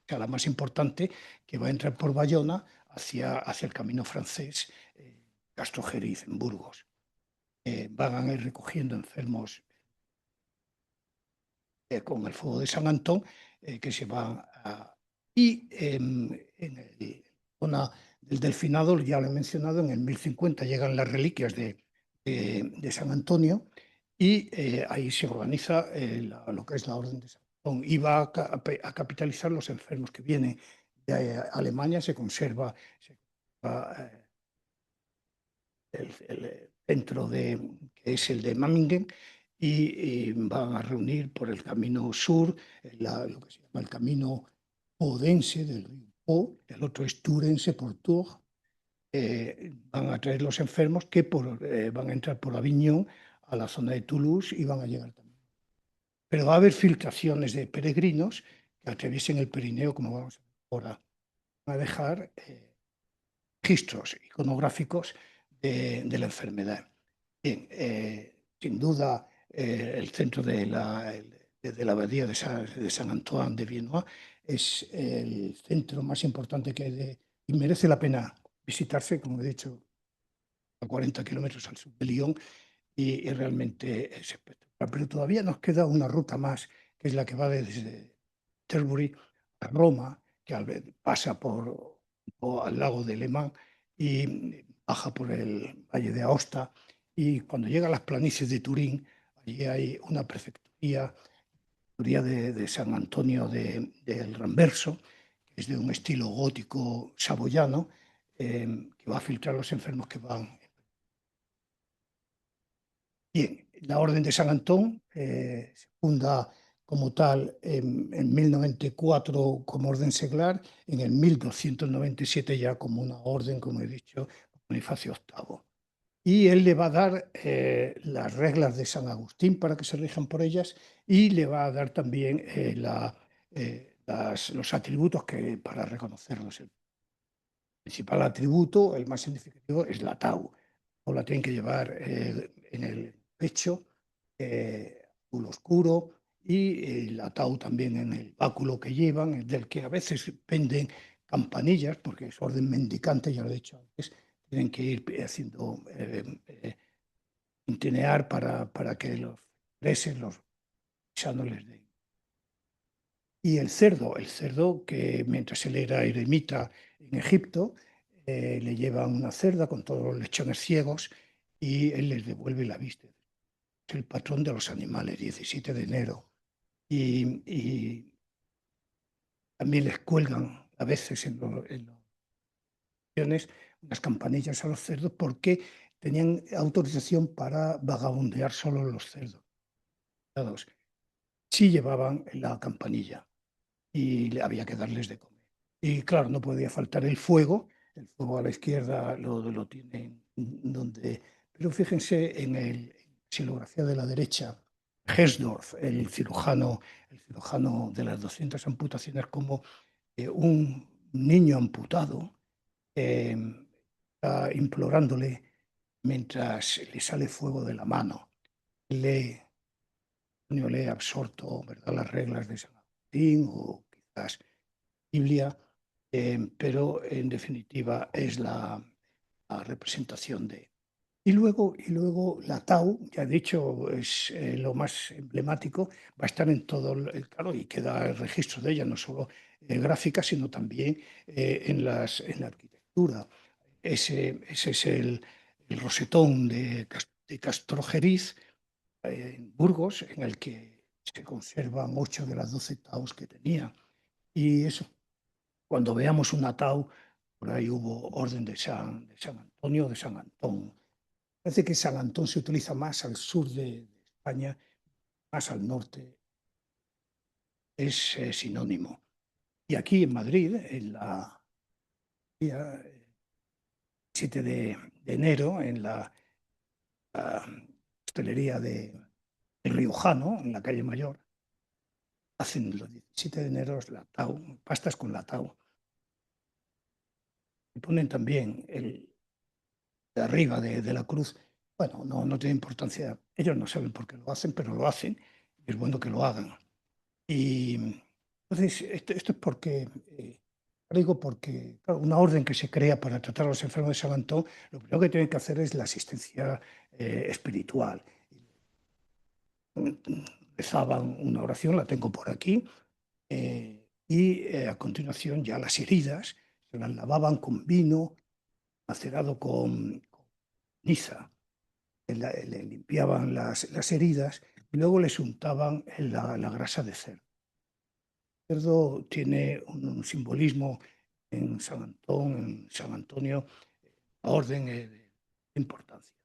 la más importante, que va a entrar por Bayona hacia el camino francés. Castrojeriz, en Burgos. Van a ir recogiendo enfermos con el fuego de San Antón, que se van a... Y en la zona del Delfinado, ya lo he mencionado, en el 1050 llegan las reliquias de San Antonio y ahí se organiza lo que es la Orden de San Antón. Y va a capitalizar los enfermos que vienen de Alemania, se conserva el centro que es el de Memmingen, y van a reunir por el camino sur, lo que se llama el camino odense del río Po, el otro es turense por Tours. Van a traer los enfermos que van a entrar por Aviñón a la zona de Toulouse y van a llegar también. Pero va a haber filtraciones de peregrinos que atraviesen el Pirineo, como vamos a ver ahora. Van a dejar registros iconográficos de la enfermedad. Bien, sin duda, el centro de la abadía de San Antoine de Viennois es el centro más importante que hay y merece la pena visitarse, como he dicho, a 40 kilómetros al sur de Lyon, y realmente es espectacular. Pero todavía nos queda una ruta más, que es la que va desde Terbury a Roma, que pasa al lago de Le Mans y baja por el valle de Aosta, y cuando llega a las planicies de Turín, allí hay una prefectura de San Antonio del Ramberso, que es de un estilo gótico saboyano, que va a filtrar los enfermos que van. Bien, la Orden de San Antón se funda como tal en 1094 como orden seglar, en el 1297 ya como una orden, como he dicho, Bonifacio VIII. Y él le va a dar las reglas de San Agustín para que se rijan por ellas y le va a dar también los atributos para reconocerlos. El principal atributo, el más significativo, es la tau. O la tienen que llevar en el pecho, azul oscuro, y la tau también en el báculo que llevan, del que a veces penden campanillas, porque es orden mendicante, ya lo he dicho antes, tienen que ir haciendo tintinear para que los preses, los no les den. Y el cerdo que mientras él era eremita en Egipto, le llevan una cerda con todos los lechones ciegos y él les devuelve la vista. Es el patrón de los animales, 17 de enero. Y también les cuelgan a veces en los unas campanillas a los cerdos porque tenían autorización para vagabundear solo los cerdos. Sí llevaban la campanilla y había que darles de comer. Y claro, no podía faltar el fuego a la izquierda lo tienen donde... Pero fíjense en la xilografía de la derecha, Hesdorf, el cirujano de las 200 amputaciones, como un niño amputado eh, está implorándole mientras le sale fuego de la mano. Lee absorto, ¿verdad?, las reglas de San Agustín o quizás Biblia, pero en definitiva es la representación de... Y luego la tau, ya he dicho, es lo más emblemático, va a estar en todo, claro, y queda el registro de ella, no solo gráfica, sino también en la arquitectura. Ese es el rosetón de Castrojeriz, en Burgos, en el que se conservan 8 de las 12 taus que tenía. Y eso, cuando veamos una tau, por ahí hubo orden de San Antonio o de San Antón. Parece que San Antón se utiliza más al sur de España, más al norte, es sinónimo. Y aquí en Madrid, en la día 7 de enero, en la hostelería de Riojano, en la calle Mayor, hacen los 17 de enero la tau, pastas con la tau. Y ponen también el de arriba de la cruz. Bueno, no tiene importancia. Ellos no saben por qué lo hacen, pero lo hacen. Y es bueno que lo hagan. Y entonces, esto es porque, digo porque claro, una orden que se crea para tratar a los enfermos de San Antón, lo primero que tienen que hacer es la asistencia espiritual. Rezaban una oración, la tengo por aquí, y a continuación ya las heridas se las lavaban con vino macerado con niza, le limpiaban las heridas y luego les untaban la grasa de cerdo. El cerdo tiene un simbolismo en San Antonio, la orden de importancia.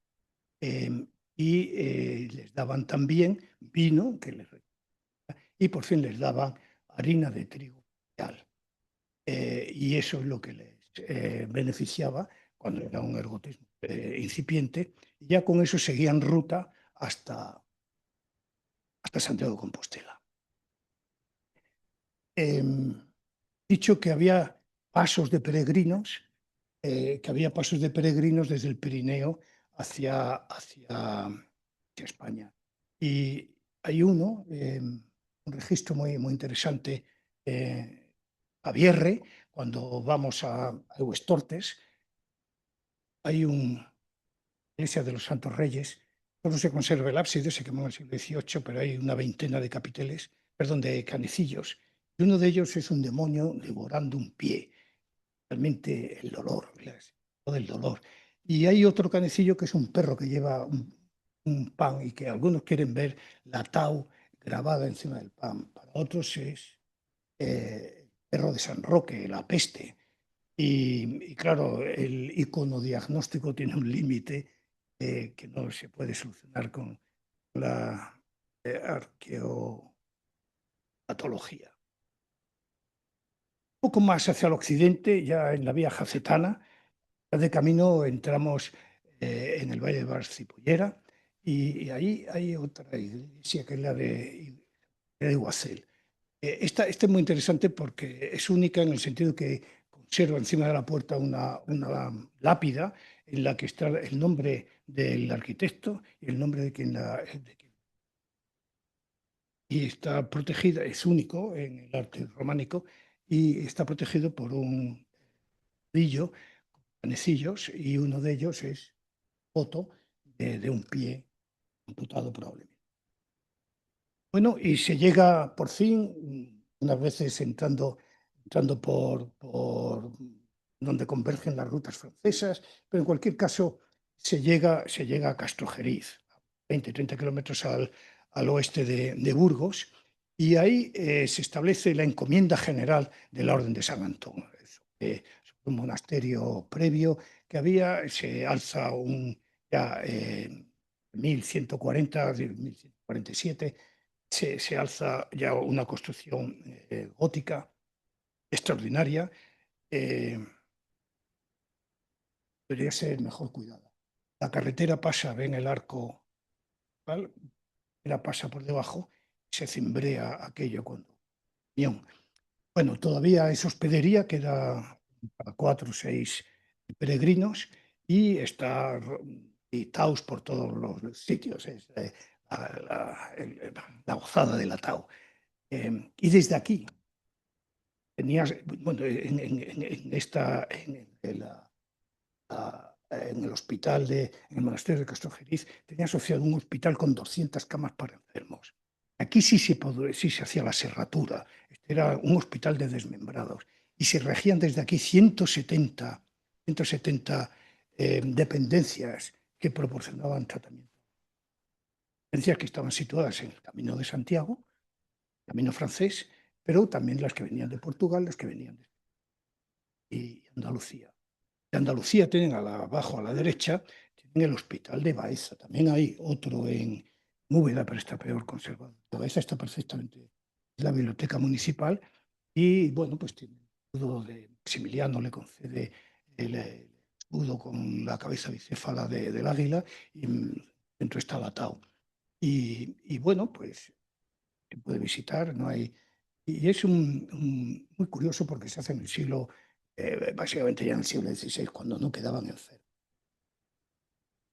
Y les daban también vino, y por fin les daban harina de trigo real. Y eso es lo que les beneficiaba cuando era un ergotismo incipiente. Y ya con eso seguían ruta hasta Santiago de Compostela. Dicho que había pasos de peregrinos, desde el Pirineo hacia España. Y hay un registro muy interesante, a Bierre, cuando vamos a Huestortes, hay una iglesia de los Santos Reyes. Solo se conserva el ábside, se quemó en el siglo XVIII, pero hay una veintena de de canecillos. Y uno de ellos es un demonio devorando un pie. Realmente el dolor, del dolor. Y hay otro canecillo que es un perro que lleva un pan y que algunos quieren ver la tau grabada encima del pan. Para otros es el perro de San Roque, la peste. Y claro, el icono diagnóstico tiene un límite que no se puede solucionar con la patología. Un poco más hacia el occidente, ya en la vía jacetana, ya de camino entramos en el Valle de Barcipullera y ahí hay otra iglesia que es la de Guacel. Esta es muy interesante porque es única en el sentido que conserva encima de la puerta una lápida en la que está el nombre del arquitecto y el nombre de quien y está protegida, es único en el arte románico y está protegido por un brillo, panecillos, y uno de ellos es foto de un pie amputado probablemente. Bueno, y se llega por fin, unas veces entrando por donde convergen las rutas francesas, pero en cualquier caso se llega a Castrojeriz, 20-30 kilómetros al oeste de Burgos, y ahí se establece la encomienda general de la Orden de San Antón. Un monasterio previo que había, se alza ya 1140, 1147, se alza ya una construcción gótica extraordinaria. Debería ser mejor cuidada. La carretera pasa, ven el arco, ¿vale? La pasa por debajo, se cimbrea aquello cuando. Bueno, todavía es hospedería, queda para 4 o 6 peregrinos y está y taos por todos los sitios. Es la gozada del atao. Y desde aquí tenías, bueno, en el hospital en el monasterio de Castrojeriz, tenía asociado un hospital con 200 camas para enfermos. Aquí sí se hacía la serratura. Este era un hospital de desmembrados. Y se regían desde aquí 170 dependencias que proporcionaban tratamiento. Dependencias que estaban situadas en el Camino de Santiago, Camino francés, pero también las que venían de Portugal, las que venían de Andalucía. De Andalucía tienen abajo a la derecha, tienen el Hospital de Baeza. También hay otro en Úbeda, pero está peor conservado. Baeza está perfectamente, es la biblioteca municipal y, bueno, pues tiene el escudo de Maximiliano, le concede el escudo con la cabeza bicéfala del águila y dentro está la Tau. Y bueno, pues se puede visitar, no hay. Y es muy curioso porque se hace en el siglo, básicamente ya en el siglo XVI, cuando no quedaban enfermos.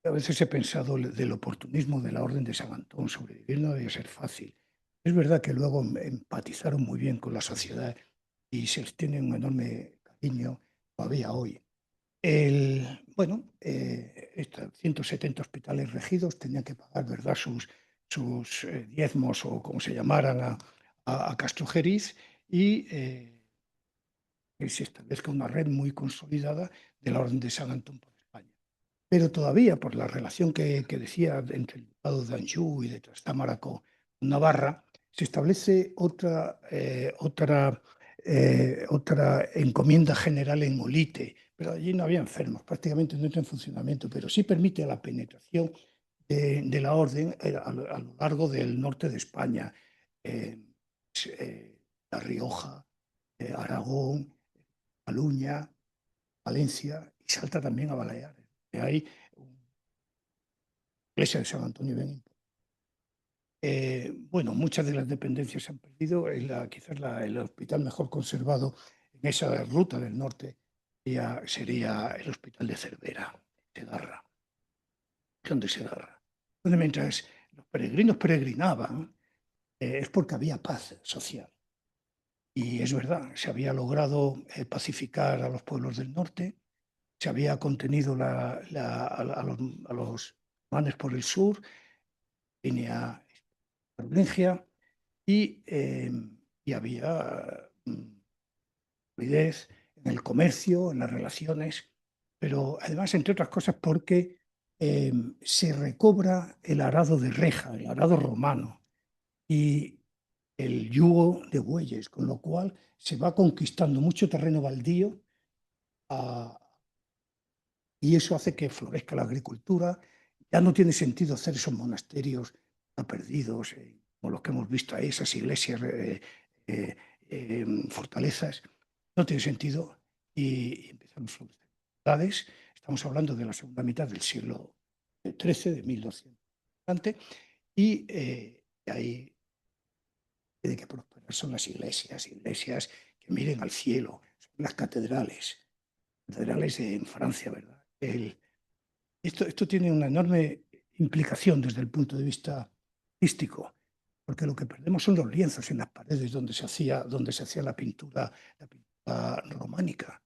A veces he pensado del oportunismo de la Orden de San Antón, sobrevivir no debía ser fácil. Es verdad que luego empatizaron muy bien con la sociedad y se les tiene un enorme cariño todavía hoy. Bueno, 170 hospitales regidos tenían que pagar, ¿verdad?, sus diezmos o como se llamaran a Castrojeriz y que se establezca una red muy consolidada de la Orden de San Antón por España. Pero todavía, por la relación que decía entre el Ducado de Anjou y de Trastámara con Navarra, se establece otra encomienda general en Olite, pero allí no había enfermos, prácticamente no entra en funcionamiento, pero sí permite la penetración de la orden a lo largo del norte de España, La Rioja, Aragón, Cataluña, Valencia y salta también a Baleares. Hay una iglesia de San Antonio bien. Bueno, muchas de las dependencias se han perdido. Quizás el hospital mejor conservado en esa ruta del norte sería el Hospital de Cervera, Segarra, de Segarra, donde mientras los peregrinos peregrinaban, es porque había paz social. Y es verdad, se había logrado pacificar a los pueblos del norte, se había contenido a los alemanes por el sur, línea Carolingia, y había fluidez en el comercio, en las relaciones, pero además, entre otras cosas, porque se recobra el arado de reja, el arado romano y el yugo de bueyes, con lo cual se va conquistando mucho terreno baldío y eso hace que florezca la agricultura. Ya no tiene sentido hacer esos monasterios perdidos, como los que hemos visto ahí, esas iglesias fortalezas, no tiene sentido y empezamos a ciudades. Estamos hablando de la segunda mitad del siglo XIII, de 1200 antes, y ahí tiene que prosperar son las iglesias que miren al cielo, son las catedrales en Francia, ¿verdad? Esto tiene una enorme implicación desde el punto de vista artístico, porque lo que perdemos son los lienzos en las paredes donde se hacía la pintura románica,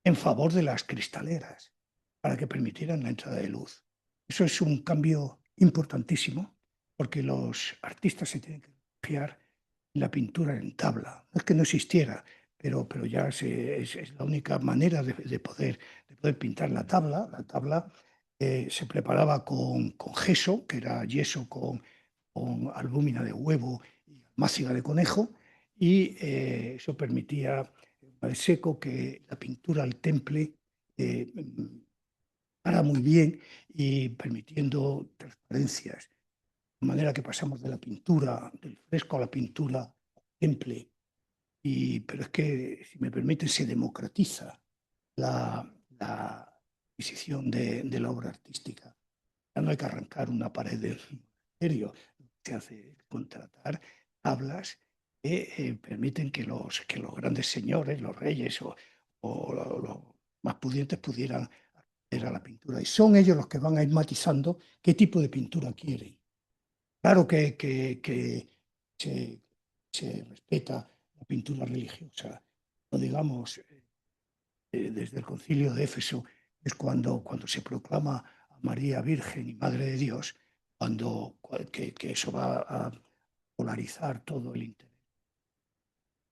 en favor de las cristaleras, para que permitieran la entrada de luz. Eso es un cambio importantísimo, porque los artistas se tienen que refugiar en la pintura en tabla. No es que no existiera, pero ya es la única manera de poder pintar la tabla. La tabla se preparaba con gesso, que era yeso con albúmina de huevo y máciga de conejo, y eso permitía al seco que la pintura al temple para muy bien y permitiendo transparencias, de manera que pasamos de la pintura, del fresco a la pintura al temple. Pero es que, si me permiten, se democratiza la adquisición de la obra artística. Ya no hay que arrancar una pared del ministerio, lo que se hace es contratar tablas que permiten que los grandes señores, los reyes o los más pudientes pudieran acceder a la pintura. Y son ellos los que van a ir matizando qué tipo de pintura quieren. Claro que se respeta la pintura religiosa. No digamos, desde el Concilio de Éfeso es cuando se proclama a María Virgen y Madre de Dios, que eso va a polarizar todo el interés.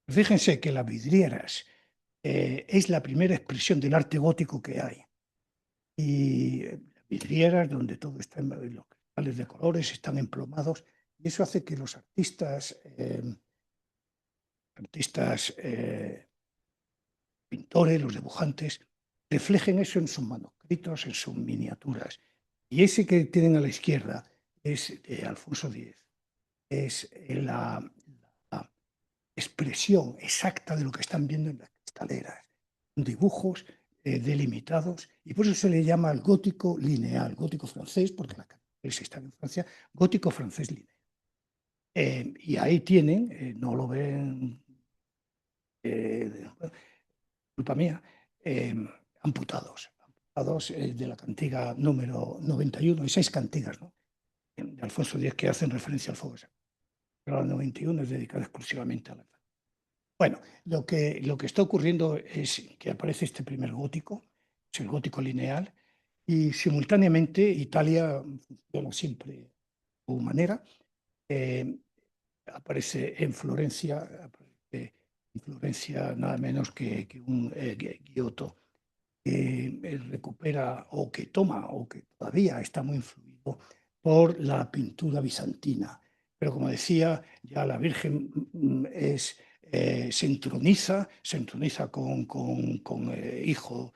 Fíjense que las vidrieras es la primera expresión del arte gótico que hay. Y vidrieras donde todo está, los cristales de colores están emplomados, y eso hace que los artistas pintores, los dibujantes, reflejen eso en sus manuscritos, en sus miniaturas. Y ese que tienen a la izquierda es de Alfonso X. Es la expresión exacta de lo que están viendo en las cristaleras. Dibujos delimitados, y por eso se le llama el gótico lineal, gótico francés, porque las capitales están en Francia, gótico francés lineal. Y ahí tienen, no lo ven, culpa mía, amputados de la cantiga número 91, hay 6 cantigas, ¿no?, de Alfonso X que hacen referencia al fuego sacro. Pero la 91 es dedicada exclusivamente a la... Bueno, lo que está ocurriendo es que aparece este primer gótico, es el gótico lineal, y simultáneamente Italia funciona siempre de su manera. Aparece en Florencia nada menos que un Giotto, que recupera o que toma o que todavía está muy influido por la pintura bizantina. Pero como decía, ya la Virgen se entroniza con Hijo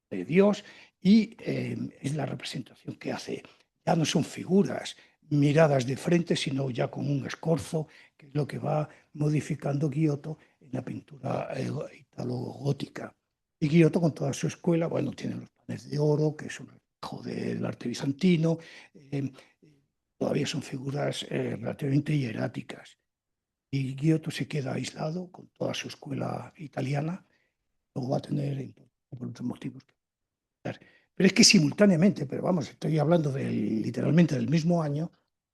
de Dios, y es la representación que hace. Ya no son figuras miradas de frente, sino ya con un escorzo, que es lo que va modificando Giotto en la pintura italo-gótica. Y Giotto, con toda su escuela, bueno, tiene los panes de oro, que es un reflejo del arte bizantino. Todavía son figuras relativamente hieráticas. Y Giotto se queda aislado con toda su escuela italiana. Luego va a tener, por otros motivos. Pero es que simultáneamente, pero vamos, estoy hablando literalmente del mismo año,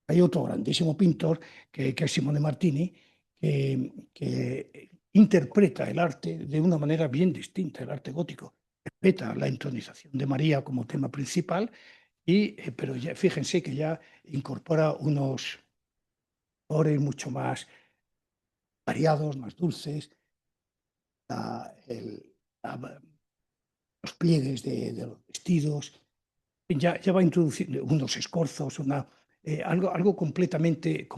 hay otro grandísimo pintor que es Simone Martini, que interpreta el arte de una manera bien distinta, el arte gótico. Respeta la entronización de María como tema principal, pero ya, fíjense que ya incorpora unos colores mucho más variados, más dulces, los pliegues de los vestidos. Ya va introduciendo unos escorzos, algo completamente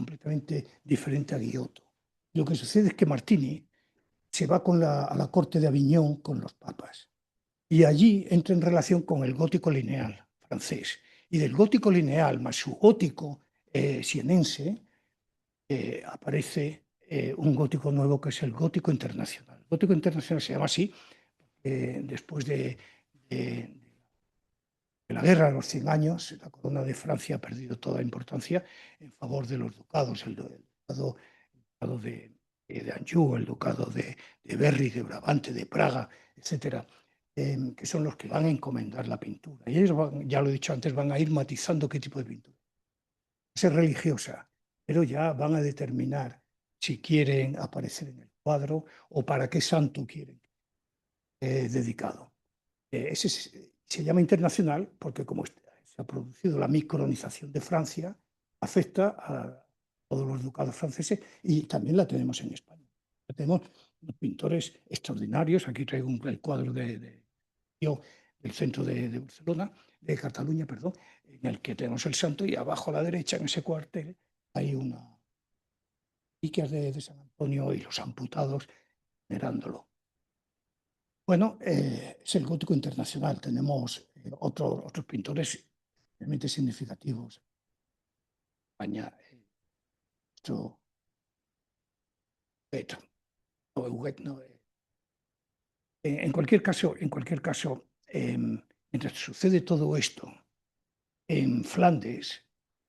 diferente a Giotto. Lo que sucede es que Martini se va a la corte de Aviñón con los papas, y allí entra en relación con el gótico lineal francés. Y del gótico lineal más su gótico sienense aparece un gótico nuevo que es el gótico internacional. El gótico internacional se llama así después de la Guerra de los 100 años. La corona de Francia ha perdido toda importancia en favor de los ducados, el ducado de Anjou, el ducado de Berry, de Brabante, de Praga, etcétera, que son los que van a encomendar la pintura. Y ellos, ya lo he dicho antes, van a ir matizando qué tipo de pintura. Es religiosa, pero ya van a determinar si quieren aparecer en el cuadro o para qué santo quieren dedicado. Ese se llama internacional porque como se ha producido la micronización de Francia, afecta a todos los ducados franceses y también la tenemos en España. Tenemos unos pintores extraordinarios. Aquí traigo el cuadro del centro de Barcelona, de Cataluña, perdón, en el que tenemos el santo y abajo a la derecha, en ese cuartel, hay una reliquias de San Antonio y los amputados venerándolo. Bueno, es el gótico internacional. Tenemos otros pintores realmente significativos. España, en cualquier caso, mientras sucede todo esto, en Flandes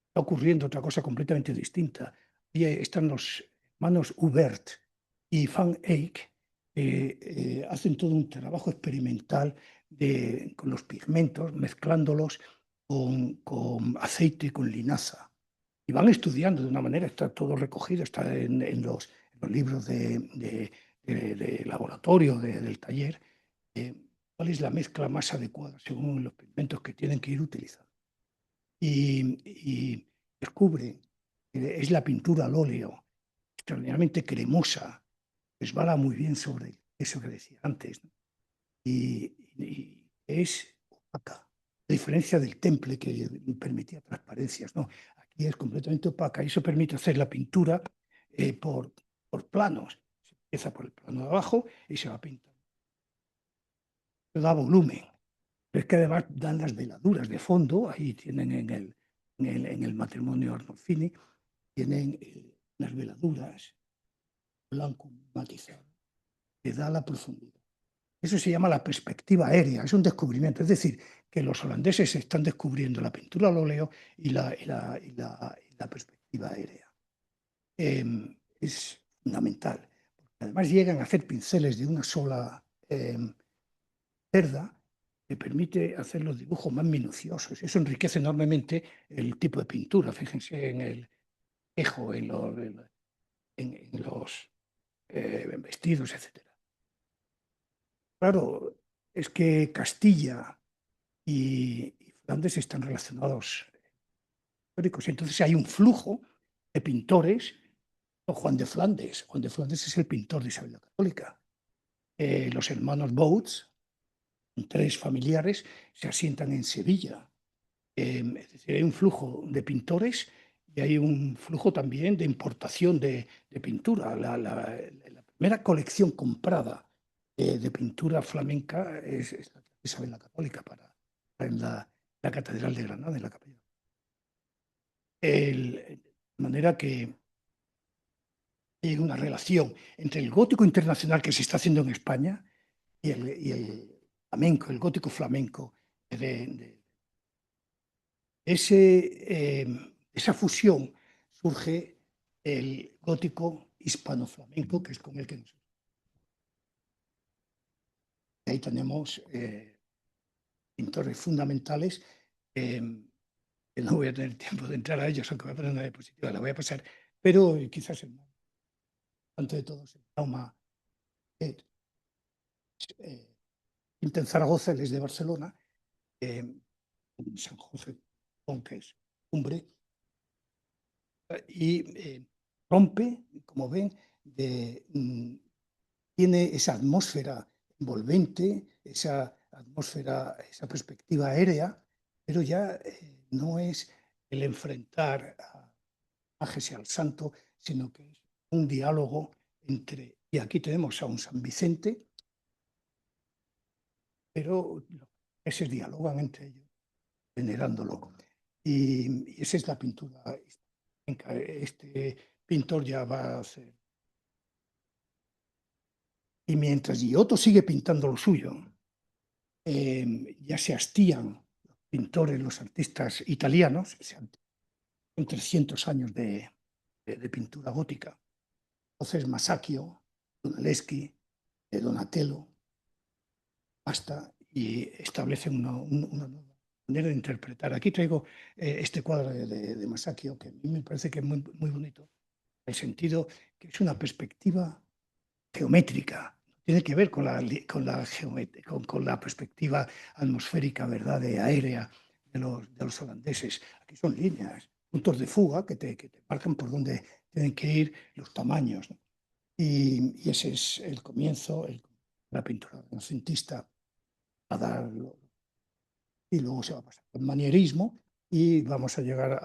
está ocurriendo otra cosa completamente distinta. Ahí están los hermanos Hubert y Van Eyck, hacen todo un trabajo experimental con los pigmentos, mezclándolos con aceite, con linaza. Y van estudiando de una manera, está todo recogido, está en los libros de laboratorio, del taller, cuál es la mezcla más adecuada según los pigmentos que tienen que ir utilizando. Y descubre que es la pintura al óleo, extraordinariamente cremosa, resbala muy bien sobre eso que decía antes, ¿no? Y es opaca, a diferencia del temple que permitía transparencias, ¿no? Aquí es completamente opaca y eso permite hacer la pintura por planos. Se empieza por el plano de abajo y se va pintando. Eso da volumen. Pero es que además dan las veladuras de fondo, ahí tienen en el matrimonio Arnolfini, tienen las veladuras, blanco matizado, que da la profundidad. Eso se llama la perspectiva aérea, es un descubrimiento. Es decir, que los holandeses están descubriendo la pintura al óleo y la perspectiva aérea. Es fundamental. Además llegan a hacer pinceles de una sola cerda que permite hacer los dibujos más minuciosos. Eso enriquece enormemente el tipo de pintura. Fíjense en el espejo, en los vestidos, etc. Claro, es que Castilla y Flandes están relacionados históricos. Entonces hay un flujo de pintores. Juan de Flandes es el pintor de Isabel la Católica. Los hermanos Bouts, 3 familiares, se asientan en Sevilla. Es decir, hay un flujo de pintores y hay un flujo también de importación de pintura. La primera colección comprada de pintura flamenca es la de Isabel la Católica en la Catedral de Granada, en la capilla. De manera que hay una relación entre el gótico internacional que se está haciendo en España y el flamenco, el gótico flamenco. Esa fusión surge el gótico hispano-flamenco, que es con el que nosotros. Ahí tenemos pintores fundamentales. Que no voy a tener tiempo de entrar a ellos, aunque voy a poner una diapositiva, la voy a pasar, pero quizás el más importante de todos, el Jaume pinta en Zaragoza, él es de Barcelona, San José, que es cumbre, y rompe, como ven, tiene esa atmósfera envolvente, esa atmósfera, esa perspectiva aérea, pero ya no es el enfrentar a Ángeles y al Santo, sino que es un diálogo entre, y aquí tenemos a un San Vicente, pero ese dialogan entre ellos, venerándolo. Y esa es la pintura. Este pintor ya va a hacer Y mientras Giotto sigue pintando lo suyo, ya se hastían los pintores, los artistas italianos, son 300 años de pintura gótica. Entonces Masaccio, Brunelleschi, Donatello, basta y establecen una nueva manera de interpretar. Aquí traigo este cuadro de Masaccio, que a mí me parece que es muy, muy bonito, en el sentido que es una perspectiva geométrica, tiene que ver con la perspectiva atmosférica, ¿verdad?, de aérea de los holandeses. Aquí son líneas, puntos de fuga que te marcan por dónde tienen que ir los tamaños, ¿no? Y ese es el comienzo, la pintura renacentista a darlo, y luego se va a pasar al manierismo y vamos a llegar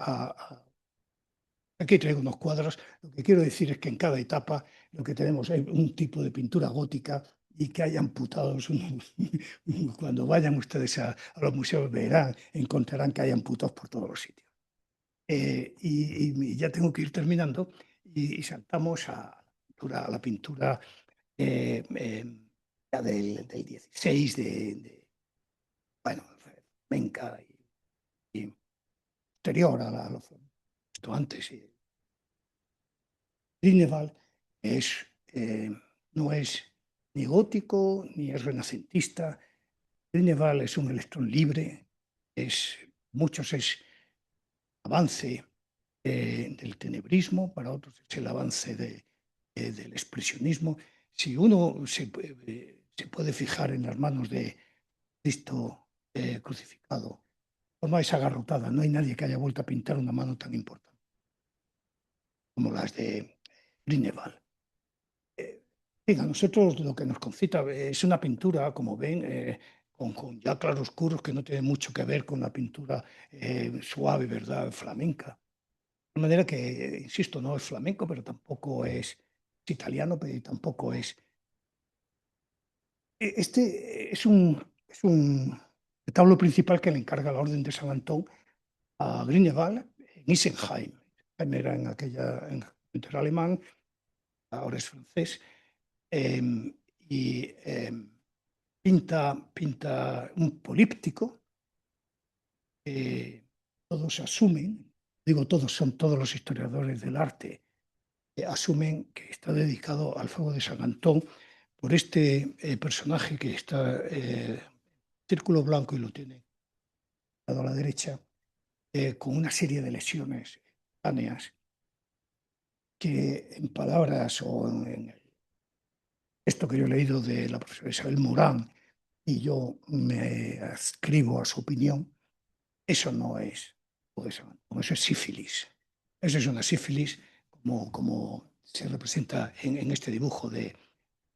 Aquí traigo unos cuadros. Lo que quiero decir es que en cada etapa lo que tenemos es un tipo de pintura gótica y que hay amputados. Cuando vayan ustedes a los museos verán, encontrarán que hay amputados por todos los sitios. Y ya tengo que ir terminando y saltamos a la pintura ya del 16, bueno, flamenca y posterior a lo esto antes. Grünewald no es ni gótico ni es renacentista. Grünewald es un electrón libre, muchos es avance del tenebrismo, para otros es el avance del expresionismo. Si uno se puede fijar en las manos de Cristo crucificado, de forma desagarrotada, no hay nadie que haya vuelto a pintar una mano tan importante como las de Grünewald. A nosotros lo que nos concita es una pintura, como ven, con ya claroscuros que no tiene mucho que ver con la pintura suave, ¿verdad?, flamenca. De manera que, insisto, no es flamenco, pero tampoco es italiano, pero tampoco es... Este es un retablo principal que le encarga la Orden de San Antón a Grünewald en Isenheim. Isenheim era era alemán, ahora es francés. Y pinta un políptico que todos asumen, digo todos, son todos los historiadores del arte, asumen que está dedicado al fuego de San Antón por este personaje que está círculo blanco y lo tiene a la derecha, con una serie de lesiones cutáneas que en palabras o en esto que yo he leído de la profesora Isabel Morán, y yo me adscribo a su opinión, eso no es eso es sífilis. Eso es una sífilis como se representa en este dibujo de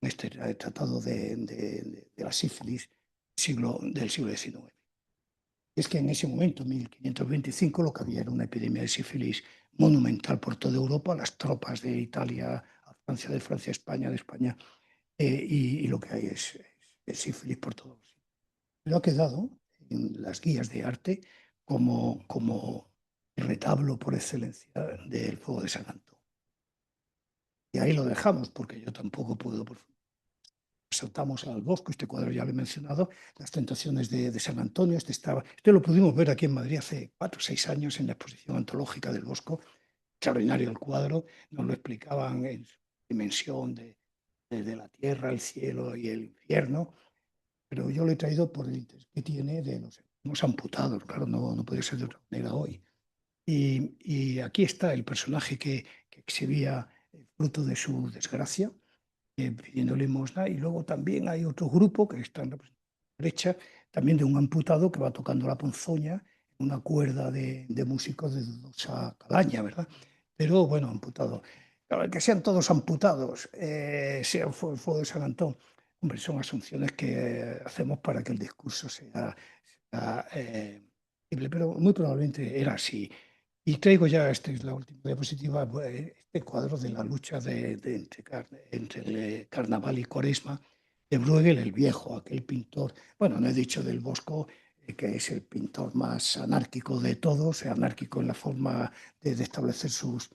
este tratado de la sífilis del siglo XIX. Es que en ese momento, en 1525, lo que había era una epidemia de sífilis monumental por toda Europa, las tropas de Italia a Francia, de Francia a España, de España, y lo que hay es sífilis por todos. Lo ha quedado en las guías de arte como retablo por excelencia del fuego de San Antón. Y ahí lo dejamos, porque yo tampoco puedo... Saltamos al Bosco, este cuadro ya lo he mencionado, las tentaciones de San Antonio. Este lo pudimos ver aquí en Madrid hace 4 o 6 años en la exposición antológica del Bosco. Extraordinario el cuadro, nos lo explicaban en su dimensión de la tierra, el cielo y el infierno, pero yo lo he traído por el interés que tiene de los amputados. Claro, no puede ser de otra manera hoy. Y aquí está el personaje que exhibía el fruto de su desgracia, pidiendo limosna, y luego también hay otro grupo que está en la derecha, también de un amputado que va tocando la ponzoña, una cuerda de músicos de dudosa calaña, ¿verdad? Pero bueno, amputado. Claro, que sean todos amputados, sea el fuego de San Antón, hombre, son asunciones que hacemos para que el discurso sea pero muy probablemente era así. Y traigo ya, esta es la última diapositiva, este cuadro de la lucha entre Carnaval y Cuaresma de Bruegel el Viejo, aquel pintor, bueno, no he dicho del Bosco, que es el pintor más anárquico de todos, anárquico en la forma de establecer sus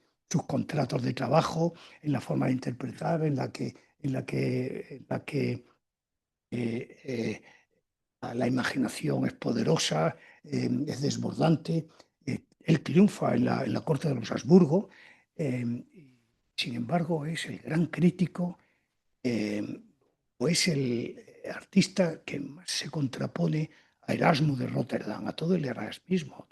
contratos de trabajo, en la forma de interpretar, en la que en la que la imaginación es poderosa, es desbordante. Él triunfa en la corte de los Habsburgo, sin embargo es el gran crítico, o es el artista que más se contrapone a Erasmo de Rotterdam, a todo el erasmismo,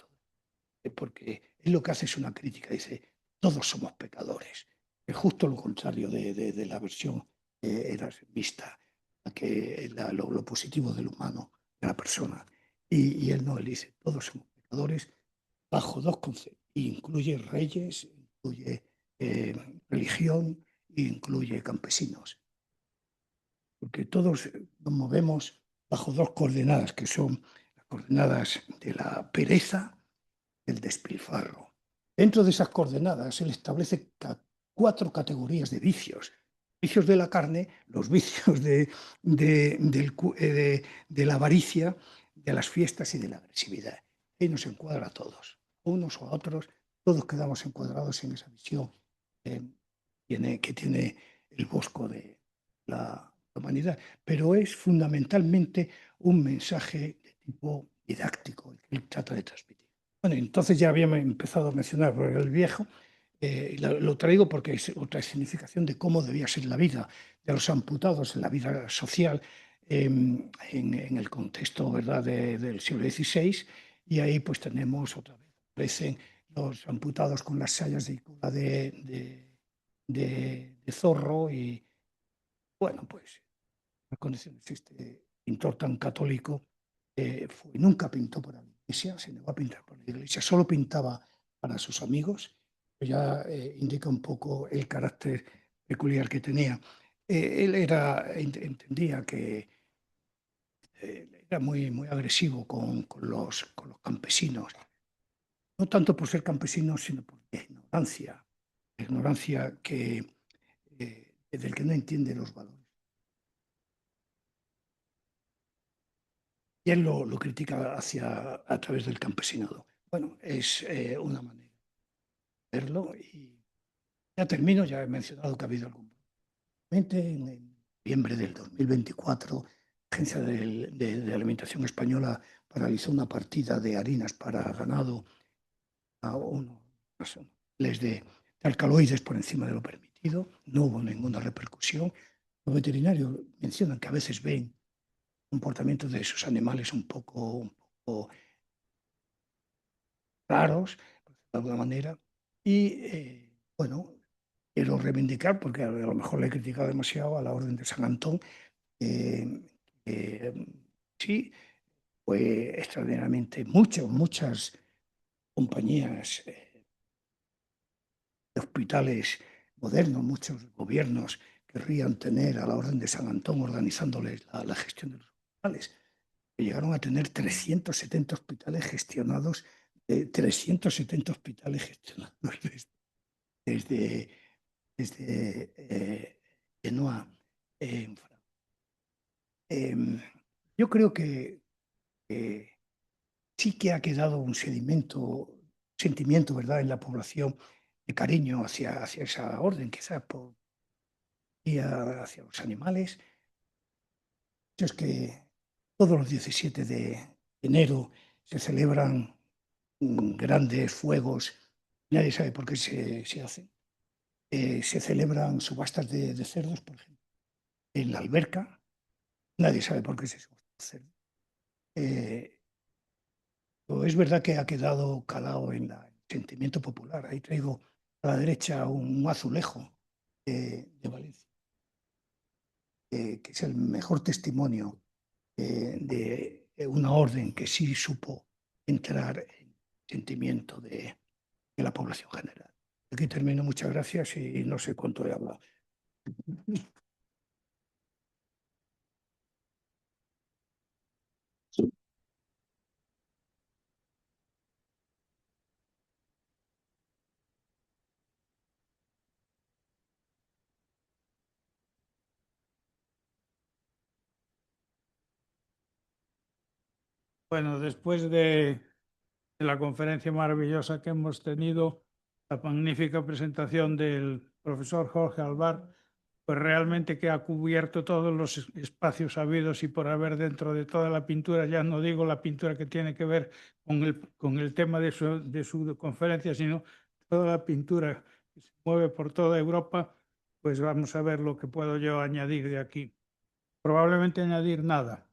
porque él lo que hace es una crítica, dice, todos somos pecadores. Es justo lo contrario de la versión erasmista, lo positivo del humano, de la persona. Y él no, él dice, todos somos pecadores bajo dos conceptos. Incluye reyes, incluye religión e incluye campesinos. Porque todos nos movemos bajo dos coordenadas, que son las coordenadas de la pereza y del despilfarro. Dentro de esas coordenadas, él establece 4 categorías de vicios. Vicios de la carne, los vicios de la avaricia, de las fiestas y de la agresividad. Y nos encuadra a todos, unos o a otros, todos quedamos encuadrados en esa visión que tiene el Bosco de la humanidad, pero es fundamentalmente un mensaje de tipo didáctico el que él trata de transmitir. Bueno, entonces ya habíamos empezado a mencionar el viejo, lo traigo porque es otra significación de cómo debía ser la vida de los amputados en la vida social en el contexto, ¿verdad?, del siglo XVI, y ahí pues tenemos otra vez, aparecen los amputados con las sayas de zorro y, bueno, pues las condiciones. Este pintor tan católico nunca pintó para la iglesia, se negó a pintar para la iglesia, solo pintaba para sus amigos. Ya indica un poco el carácter peculiar que tenía. Él entendía que era muy agresivo con los campesinos, no tanto por ser campesinos, sino por la ignorancia del que no entiende los valores. Y él lo critica a través del campesinado. Bueno, es una manera de verlo. Y ya termino, ya he mencionado que ha habido algún. En noviembre del 2024, la Agencia de Alimentación Española paralizó una partida de harinas para ganado a unos niveles de alcaloides por encima de lo permitido. No hubo ninguna repercusión. Los veterinarios mencionan que a veces ven comportamientos de sus animales un poco raros, de alguna manera. Y bueno, quiero reivindicar, porque a lo mejor le he criticado demasiado a la Orden de San Antón, sí, fue extraordinariamente muchas compañías de hospitales modernos, muchos gobiernos querrían tener a la Orden de San Antón organizándoles la gestión de los hospitales. Llegaron a tener 370 hospitales gestionados, 370 hospitales gestionados desde Genoa, en Francia. Yo creo que sí que ha quedado un sentimiento, ¿verdad?, en la población de cariño hacia esa orden, quizás hacia los animales. Es que todos los 17 de enero se celebran grandes fuegos, nadie sabe por qué se hacen. Se celebran subastas de cerdos, por ejemplo, en la alberca, nadie sabe por qué se subasta cerdos. Es verdad que ha quedado calado en el sentimiento popular. Ahí traigo a la derecha un azulejo de Valencia, que es el mejor testimonio de una orden que sí supo entrar en el sentimiento de la población general. Aquí termino, muchas gracias y no sé cuánto he hablado. Bueno, después de la conferencia maravillosa que hemos tenido, la magnífica presentación del profesor Jorge Alvar, pues realmente que ha cubierto todos los espacios habidos y por haber dentro de toda la pintura, ya no digo la pintura que tiene que ver con el tema de su conferencia, sino toda la pintura que se mueve por toda Europa, pues vamos a ver lo que puedo yo añadir de aquí. Probablemente añadir nada.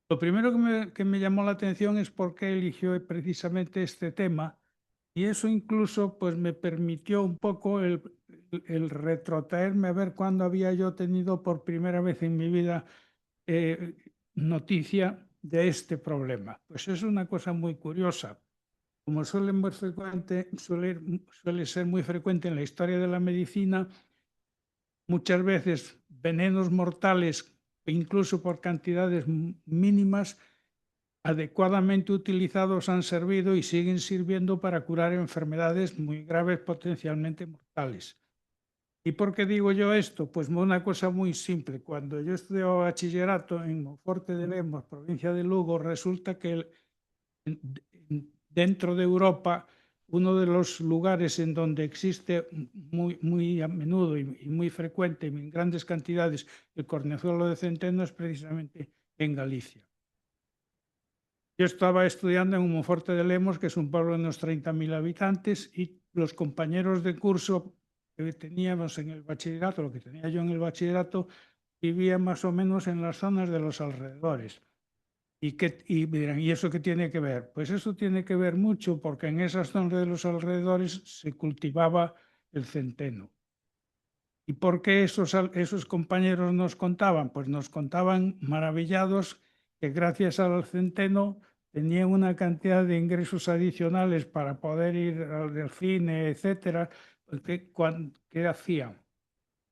Lo primero que me llamó la atención es por qué eligió precisamente este tema, y eso incluso pues me permitió un poco el retrotraerme a ver cuándo había yo tenido por primera vez en mi vida eh, noticia de este problema. Pues es una cosa muy curiosa. Como suele ser muy frecuente en la historia de la medicina, muchas veces venenos mortales, incluso por cantidades mínimas, adecuadamente utilizados han servido y siguen sirviendo para curar enfermedades muy graves, potencialmente mortales. ¿Y por qué digo yo esto? Pues una cosa muy simple. Cuando yo estudiaba bachillerato en Monforte de Lemos, provincia de Lugo, resulta que dentro de Europa, uno de los lugares en donde existe muy a menudo y muy frecuente, en grandes cantidades, el cornezuelo de centeno es precisamente en Galicia. Yo estaba estudiando en Monforte de Lemos, que es un pueblo de unos 30.000 habitantes, y los compañeros de curso que teníamos en el bachillerato, lo que tenía yo en el bachillerato, vivían más o menos en las zonas de los alrededores. Y dirán, ¿y eso qué tiene que ver? Pues eso tiene que ver mucho porque en esas zonas de los alrededores se cultivaba el centeno. ¿Y por qué esos compañeros nos contaban? Pues nos contaban maravillados que gracias al centeno tenían una cantidad de ingresos adicionales para poder ir al cine, etcétera. ¿Qué hacían?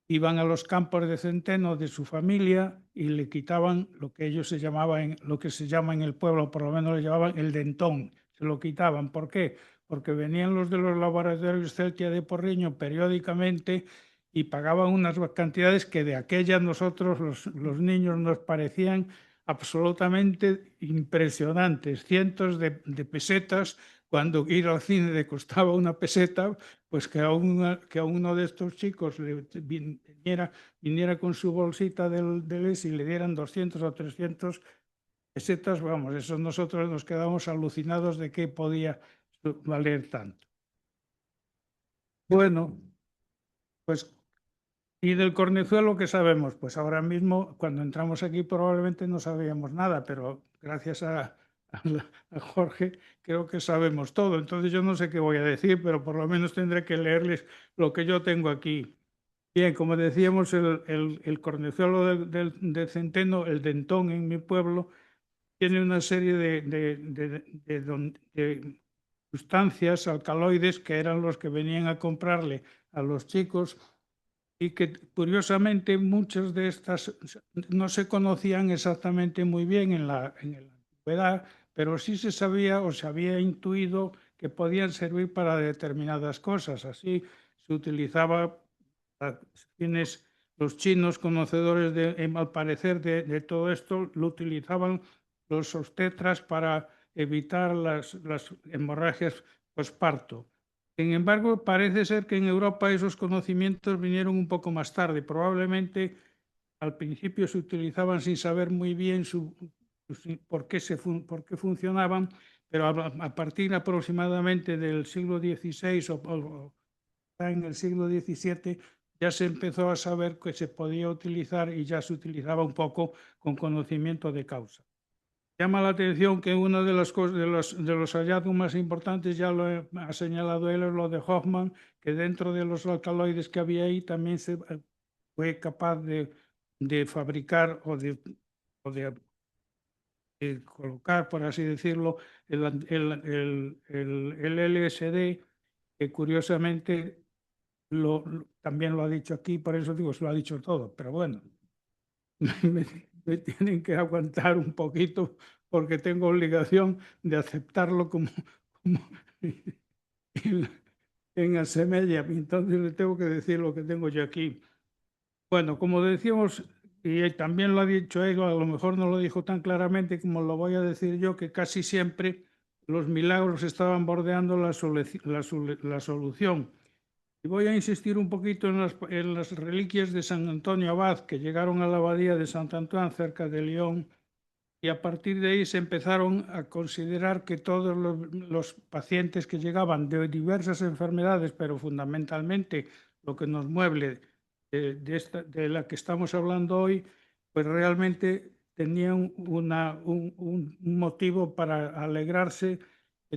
Iban a los campos de centeno de su familia y le quitaban lo que ellos lo que se llama en el pueblo, por lo menos le llamaban el dentón. Se lo quitaban. ¿Por qué? Porque venían los de los laboratorios Celtia de Porriño periódicamente y pagaban unas cantidades que de aquellas nosotros, los niños, nos parecían absolutamente impresionantes. Cientos de pesetas, cuando ir al cine le costaba una peseta, pues que a uno de estos chicos viniera con su bolsita del ES y le dieran 200 o 300 pesetas, vamos, eso nosotros nos quedamos alucinados de qué podía valer tanto. Bueno, pues, ¿y del cornezuelo qué sabemos? Pues ahora mismo, cuando entramos aquí, probablemente no sabíamos nada, pero gracias a Jorge, creo que sabemos todo. Entonces yo no sé qué voy a decir, pero por lo menos tendré que leerles lo que yo tengo aquí. Bien, como decíamos, el cornezuelo del centeno, el dentón en mi pueblo, tiene una serie de sustancias alcaloides que eran los que venían a comprarle a los chicos y que curiosamente muchas de estas no se conocían exactamente muy bien en la antigüedad, pero sí se sabía o se había intuido que podían servir para determinadas cosas. Así se utilizaba para fines, los chinos conocedores al parecer de todo esto lo utilizaban los obstetras para evitar las hemorragias posparto. Sin embargo, parece ser que en Europa esos conocimientos vinieron un poco más tarde. Probablemente al principio se utilizaban sin saber muy bien por qué funcionaban, pero a partir aproximadamente del siglo XVI o en el siglo XVII ya se empezó a saber que se podía utilizar y ya se utilizaba un poco con conocimiento de causa. Llama la atención que uno de los hallazgos más importantes, ya lo ha señalado él, es lo de Hoffman, que dentro de los alcaloides que había ahí también se fue capaz de fabricar o de colocar, por así decirlo, el LSD, que curiosamente también lo ha dicho aquí, por eso digo, se lo ha dicho todo, pero bueno, me tienen que aguantar un poquito porque tengo obligación de aceptarlo como en Asemella, entonces le tengo que decir lo que tengo yo aquí. Bueno, como decíamos, y también lo ha dicho él, a lo mejor no lo dijo tan claramente como lo voy a decir yo, que casi siempre los milagros estaban bordeando la solución. Y voy a insistir un poquito en las reliquias de San Antonio Abad, que llegaron a la abadía de Sant Antón, cerca de León, y a partir de ahí se empezaron a considerar que todos los pacientes que llegaban de diversas enfermedades, pero fundamentalmente lo que nos mueve de la que estamos hablando hoy, pues realmente tenían un motivo para alegrarse.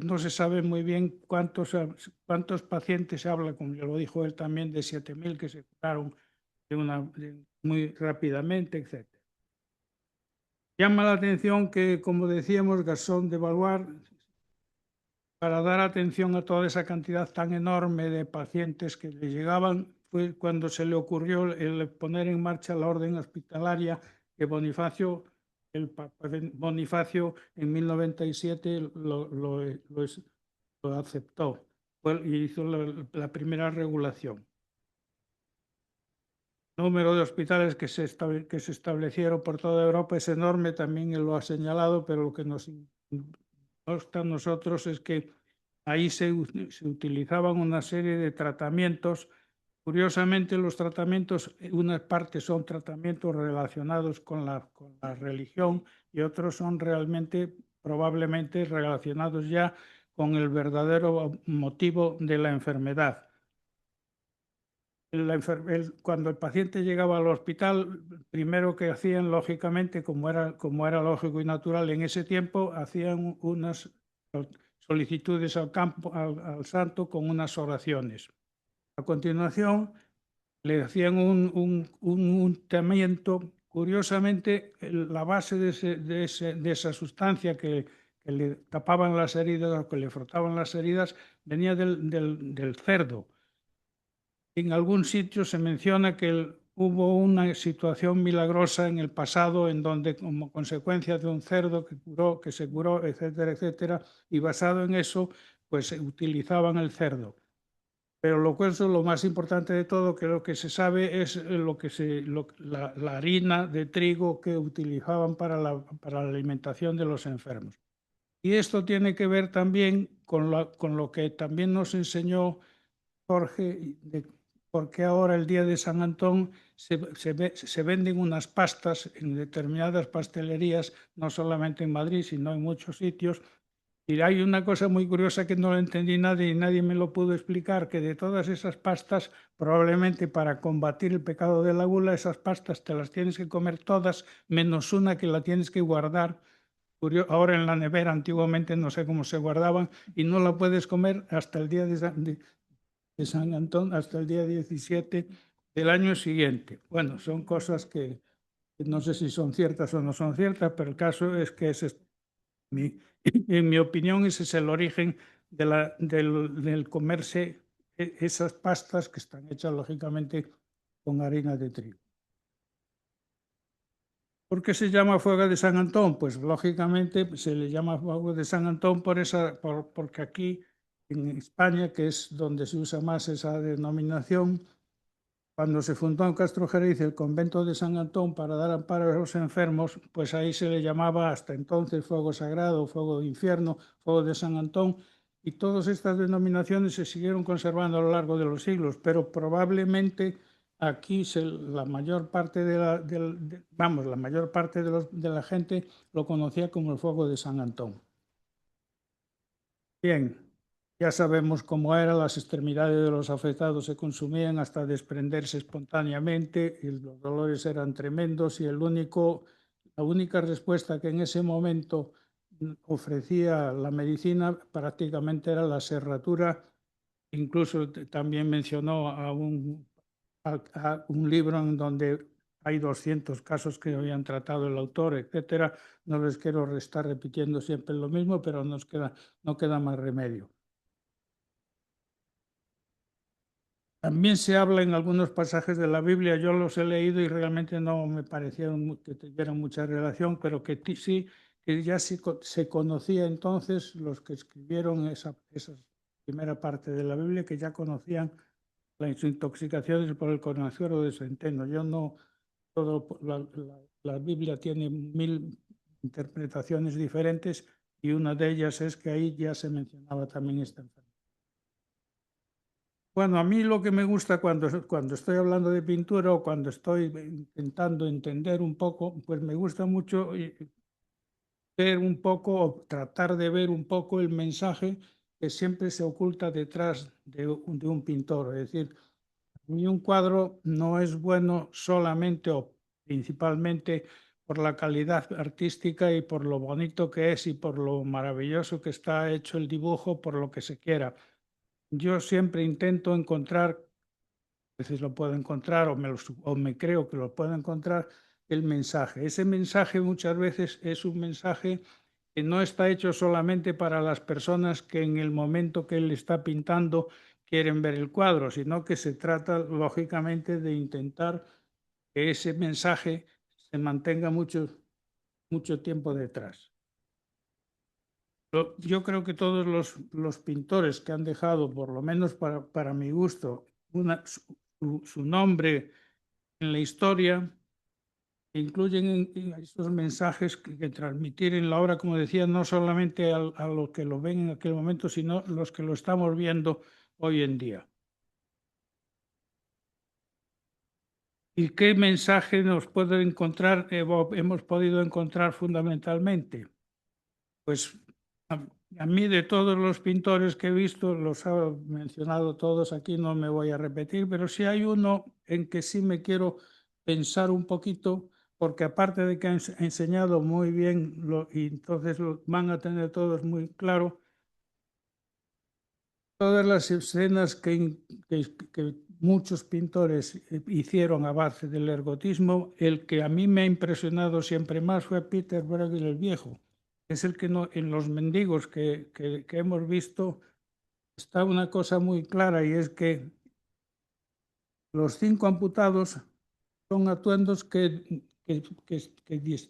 No se sabe muy bien cuántos pacientes se habla, como ya lo dijo él también, de 7.000 que se curaron muy rápidamente, etc. Llama la atención que, como decíamos, Gaston de Valois, para dar atención a toda esa cantidad tan enorme de pacientes que le llegaban, fue cuando se le ocurrió el poner en marcha la orden hospitalaria que Bonifacio en 1097 lo aceptó y hizo la primera regulación. El número de hospitales que se establecieron por toda Europa es enorme, también él lo ha señalado, pero lo que nos consta a nosotros es que ahí se utilizaban una serie de tratamientos. Curiosamente, los tratamientos, unas partes son tratamientos relacionados con la religión y otros son realmente, probablemente, relacionados ya con el verdadero motivo de la enfermedad. Cuando el paciente llegaba al hospital, primero que hacían, lógicamente, como era lógico y natural en ese tiempo, hacían unas solicitudes al santo con unas oraciones. A continuación, le hacían un untamiento. Curiosamente, la base de esa sustancia que le tapaban las heridas o que le frotaban las heridas venía del cerdo. En algún sitio se menciona que hubo una situación milagrosa en el pasado en donde, como consecuencia de un cerdo que se curó, etcétera, etcétera, y basado en eso, pues utilizaban el cerdo. Pero lo más importante de todo, que lo que se sabe es la harina de trigo que utilizaban para la alimentación de los enfermos. Y esto tiene que ver también con lo que también nos enseñó Jorge, porque ahora el día de San Antón se venden unas pastas en determinadas pastelerías, no solamente en Madrid, sino en muchos sitios. Y hay una cosa muy curiosa que no lo entendí nadie y nadie me lo pudo explicar, que de todas esas pastas, probablemente para combatir el pecado de la gula, esas pastas te las tienes que comer todas, menos una que la tienes que guardar. Ahora en la nevera, antiguamente no sé cómo se guardaban, y no la puedes comer hasta el día de San Antón, hasta el día 17 del año siguiente. Bueno, son cosas que no sé si son ciertas o no son ciertas, pero el caso es que en mi opinión ese es el origen del comerse esas pastas que están hechas lógicamente con harina de trigo. ¿Por qué se llama fuego de San Antón? Pues lógicamente se le llama fuego de San Antón porque aquí en España, que es donde se usa más esa denominación, cuando se fundó en Castrojeriz el convento de San Antón para dar amparo a los enfermos, pues ahí se le llamaba hasta entonces fuego sagrado, fuego de infierno, fuego de San Antón, y todas estas denominaciones se siguieron conservando a lo largo de los siglos, pero probablemente aquí la mayor parte de la gente lo conocía como el fuego de San Antón. Bien. Ya sabemos cómo eran, las extremidades de los afectados se consumían hasta desprenderse espontáneamente y los dolores eran tremendos y la única respuesta que en ese momento ofrecía la medicina prácticamente era la serratura. Incluso también mencionó a un libro en donde hay 200 casos que habían tratado el autor, etcétera. No les quiero estar repitiendo siempre lo mismo, pero no queda más remedio. También se habla en algunos pasajes de la Biblia, yo los he leído y realmente no me parecieron que tuvieran mucha relación, pero que sí, que ya se conocía entonces los que escribieron esa primera parte de la Biblia, que ya conocían las intoxicaciones por el conociero de centeno. La Biblia tiene 1000 interpretaciones diferentes y una de ellas es que ahí ya se mencionaba también esta enfermedad. Bueno, a mí lo que me gusta cuando estoy hablando de pintura o cuando estoy intentando entender un poco, pues me gusta mucho ver un poco o tratar de ver un poco el mensaje que siempre se oculta detrás de un pintor. Es decir, y un cuadro no es bueno solamente o principalmente por la calidad artística y por lo bonito que es y por lo maravilloso que está hecho el dibujo, por lo que se quiera. Yo siempre intento encontrar, a veces lo puedo encontrar o me creo que lo puedo encontrar, el mensaje. Ese mensaje muchas veces es un mensaje que no está hecho solamente para las personas que en el momento que él está pintando quieren ver el cuadro, sino que se trata lógicamente de intentar que ese mensaje se mantenga mucho tiempo detrás. Yo creo que todos los pintores que han dejado, por lo menos para mi gusto, su nombre en la historia, incluyen esos mensajes que transmitir en la obra, como decía, no solamente a los que lo ven en aquel momento, sino los que lo estamos viendo hoy en día. ¿Y qué mensaje nos puede encontrar, hemos podido encontrar fundamentalmente? Pues a mí de todos los pintores que he visto, los he mencionado todos aquí, no me voy a repetir, pero sí hay uno en que sí me quiero pensar un poquito, porque aparte de que han enseñado muy bien, y entonces lo van a tener todos muy claro, todas las escenas que muchos pintores hicieron a base del ergotismo, el que a mí me ha impresionado siempre más fue Peter Bruegel el Viejo. Es el que en los mendigos que hemos visto está una cosa muy clara, y es que los 5 amputados son atuendos que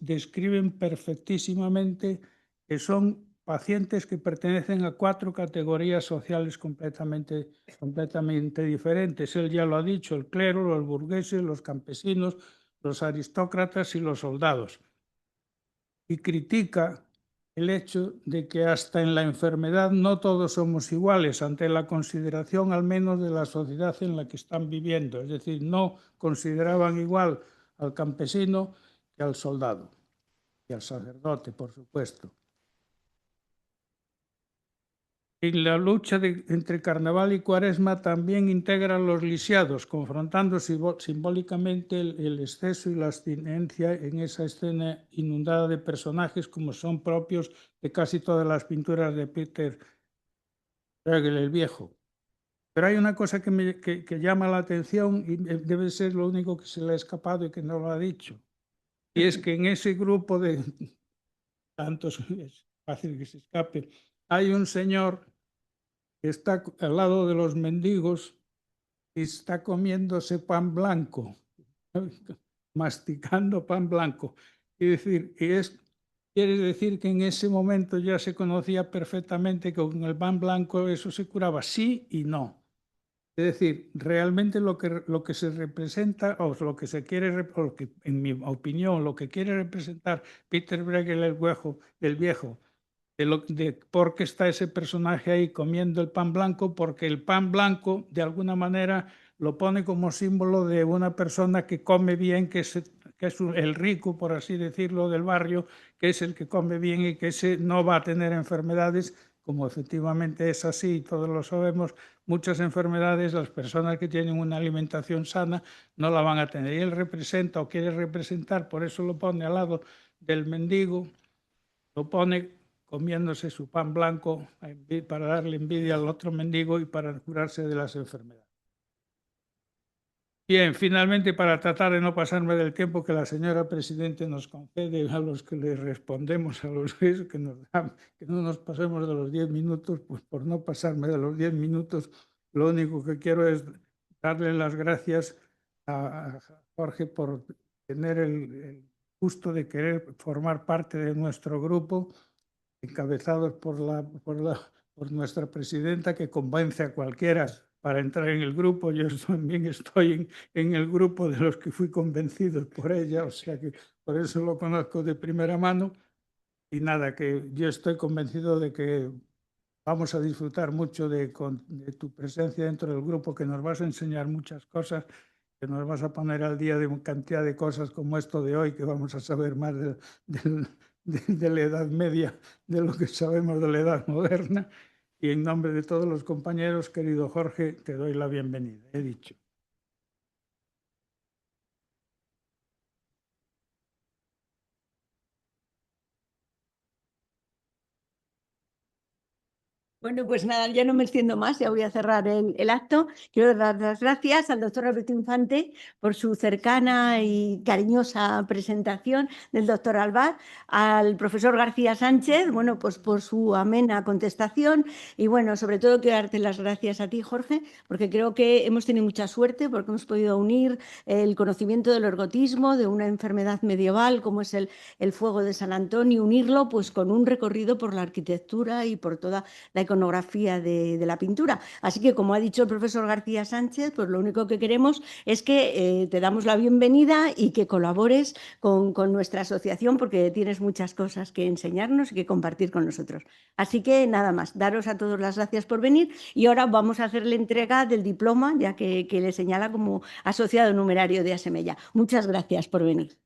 describen perfectísimamente que son pacientes que pertenecen a 4 categorías sociales completamente diferentes. Él ya lo ha dicho: el clero, los burgueses, los campesinos, los aristócratas y los soldados. Y critica el hecho de que hasta en la enfermedad no todos somos iguales ante la consideración al menos de la sociedad en la que están viviendo. Es decir, no consideraban igual al campesino que al soldado y al sacerdote, por supuesto. En la lucha entre Carnaval y Cuaresma también integran los lisiados, confrontando simbólicamente el exceso y la abstinencia en esa escena inundada de personajes como son propios de casi todas las pinturas de Peter Bruegel el Viejo. Pero hay una cosa que llama la atención, y debe ser lo único que se le ha escapado y que no lo ha dicho, y es que en ese grupo de tantos, es fácil que se escape, hay un señor que está al lado de los mendigos y está comiéndose pan blanco, masticando pan blanco. Quiere decir que en ese momento ya se conocía perfectamente que con el pan blanco eso se curaba, sí y no. Es decir, realmente lo que se representa, o lo que se quiere, en mi opinión, lo que quiere representar Peter Bruegel el Viejo, de por qué está ese personaje ahí comiendo el pan blanco, porque el pan blanco de alguna manera lo pone como símbolo de una persona que come bien, que es el rico, por así decirlo, del barrio, que es el que come bien y que no va a tener enfermedades, como efectivamente es así, todos lo sabemos. Muchas enfermedades, las personas que tienen una alimentación sana no la van a tener. Y él representa o quiere representar, por eso lo pone al lado del mendigo, lo pone comiéndose su pan blanco para darle envidia al otro mendigo y para curarse de las enfermedades. Bien, finalmente, para tratar de no pasarme del tiempo que la señora Presidente nos concede a los que le respondemos, a los que no nos pasemos de los 10 minutos, pues por no pasarme de los 10 minutos, lo único que quiero es darle las gracias a Jorge por tener el gusto de querer formar parte de nuestro grupo, encabezados por nuestra presidenta, que convence a cualquiera para entrar en el grupo. Yo también estoy en el grupo de los que fui convencido por ella, o sea que por eso lo conozco de primera mano. Y nada, que yo estoy convencido de que vamos a disfrutar mucho de tu presencia dentro del grupo, que nos vas a enseñar muchas cosas, que nos vas a poner al día de una cantidad de cosas como esto de hoy, que vamos a saber más de la Edad Media de lo que sabemos de la Edad Moderna. Y en nombre de todos los compañeros, querido Jorge, te doy la bienvenida. He dicho. Bueno, pues nada, ya no me extiendo más, ya voy a cerrar el acto. Quiero dar las gracias al doctor Alberto Infante por su cercana y cariñosa presentación del doctor Alvar, al profesor García Sánchez, bueno, pues por su amena contestación y bueno, sobre todo quiero darte las gracias a ti, Jorge, porque creo que hemos tenido mucha suerte porque hemos podido unir el conocimiento del ergotismo, de una enfermedad medieval como es el fuego de San Antonio, unirlo pues con un recorrido por la arquitectura y por toda la iconografía de la pintura. Así que, como ha dicho el profesor García Sánchez, pues lo único que queremos es que te damos la bienvenida y que colabores con nuestra asociación porque tienes muchas cosas que enseñarnos y que compartir con nosotros. Así que nada más, daros a todos las gracias por venir y ahora vamos a hacer la entrega del diploma, ya que le señala como asociado numerario de Asemella. Muchas gracias por venir.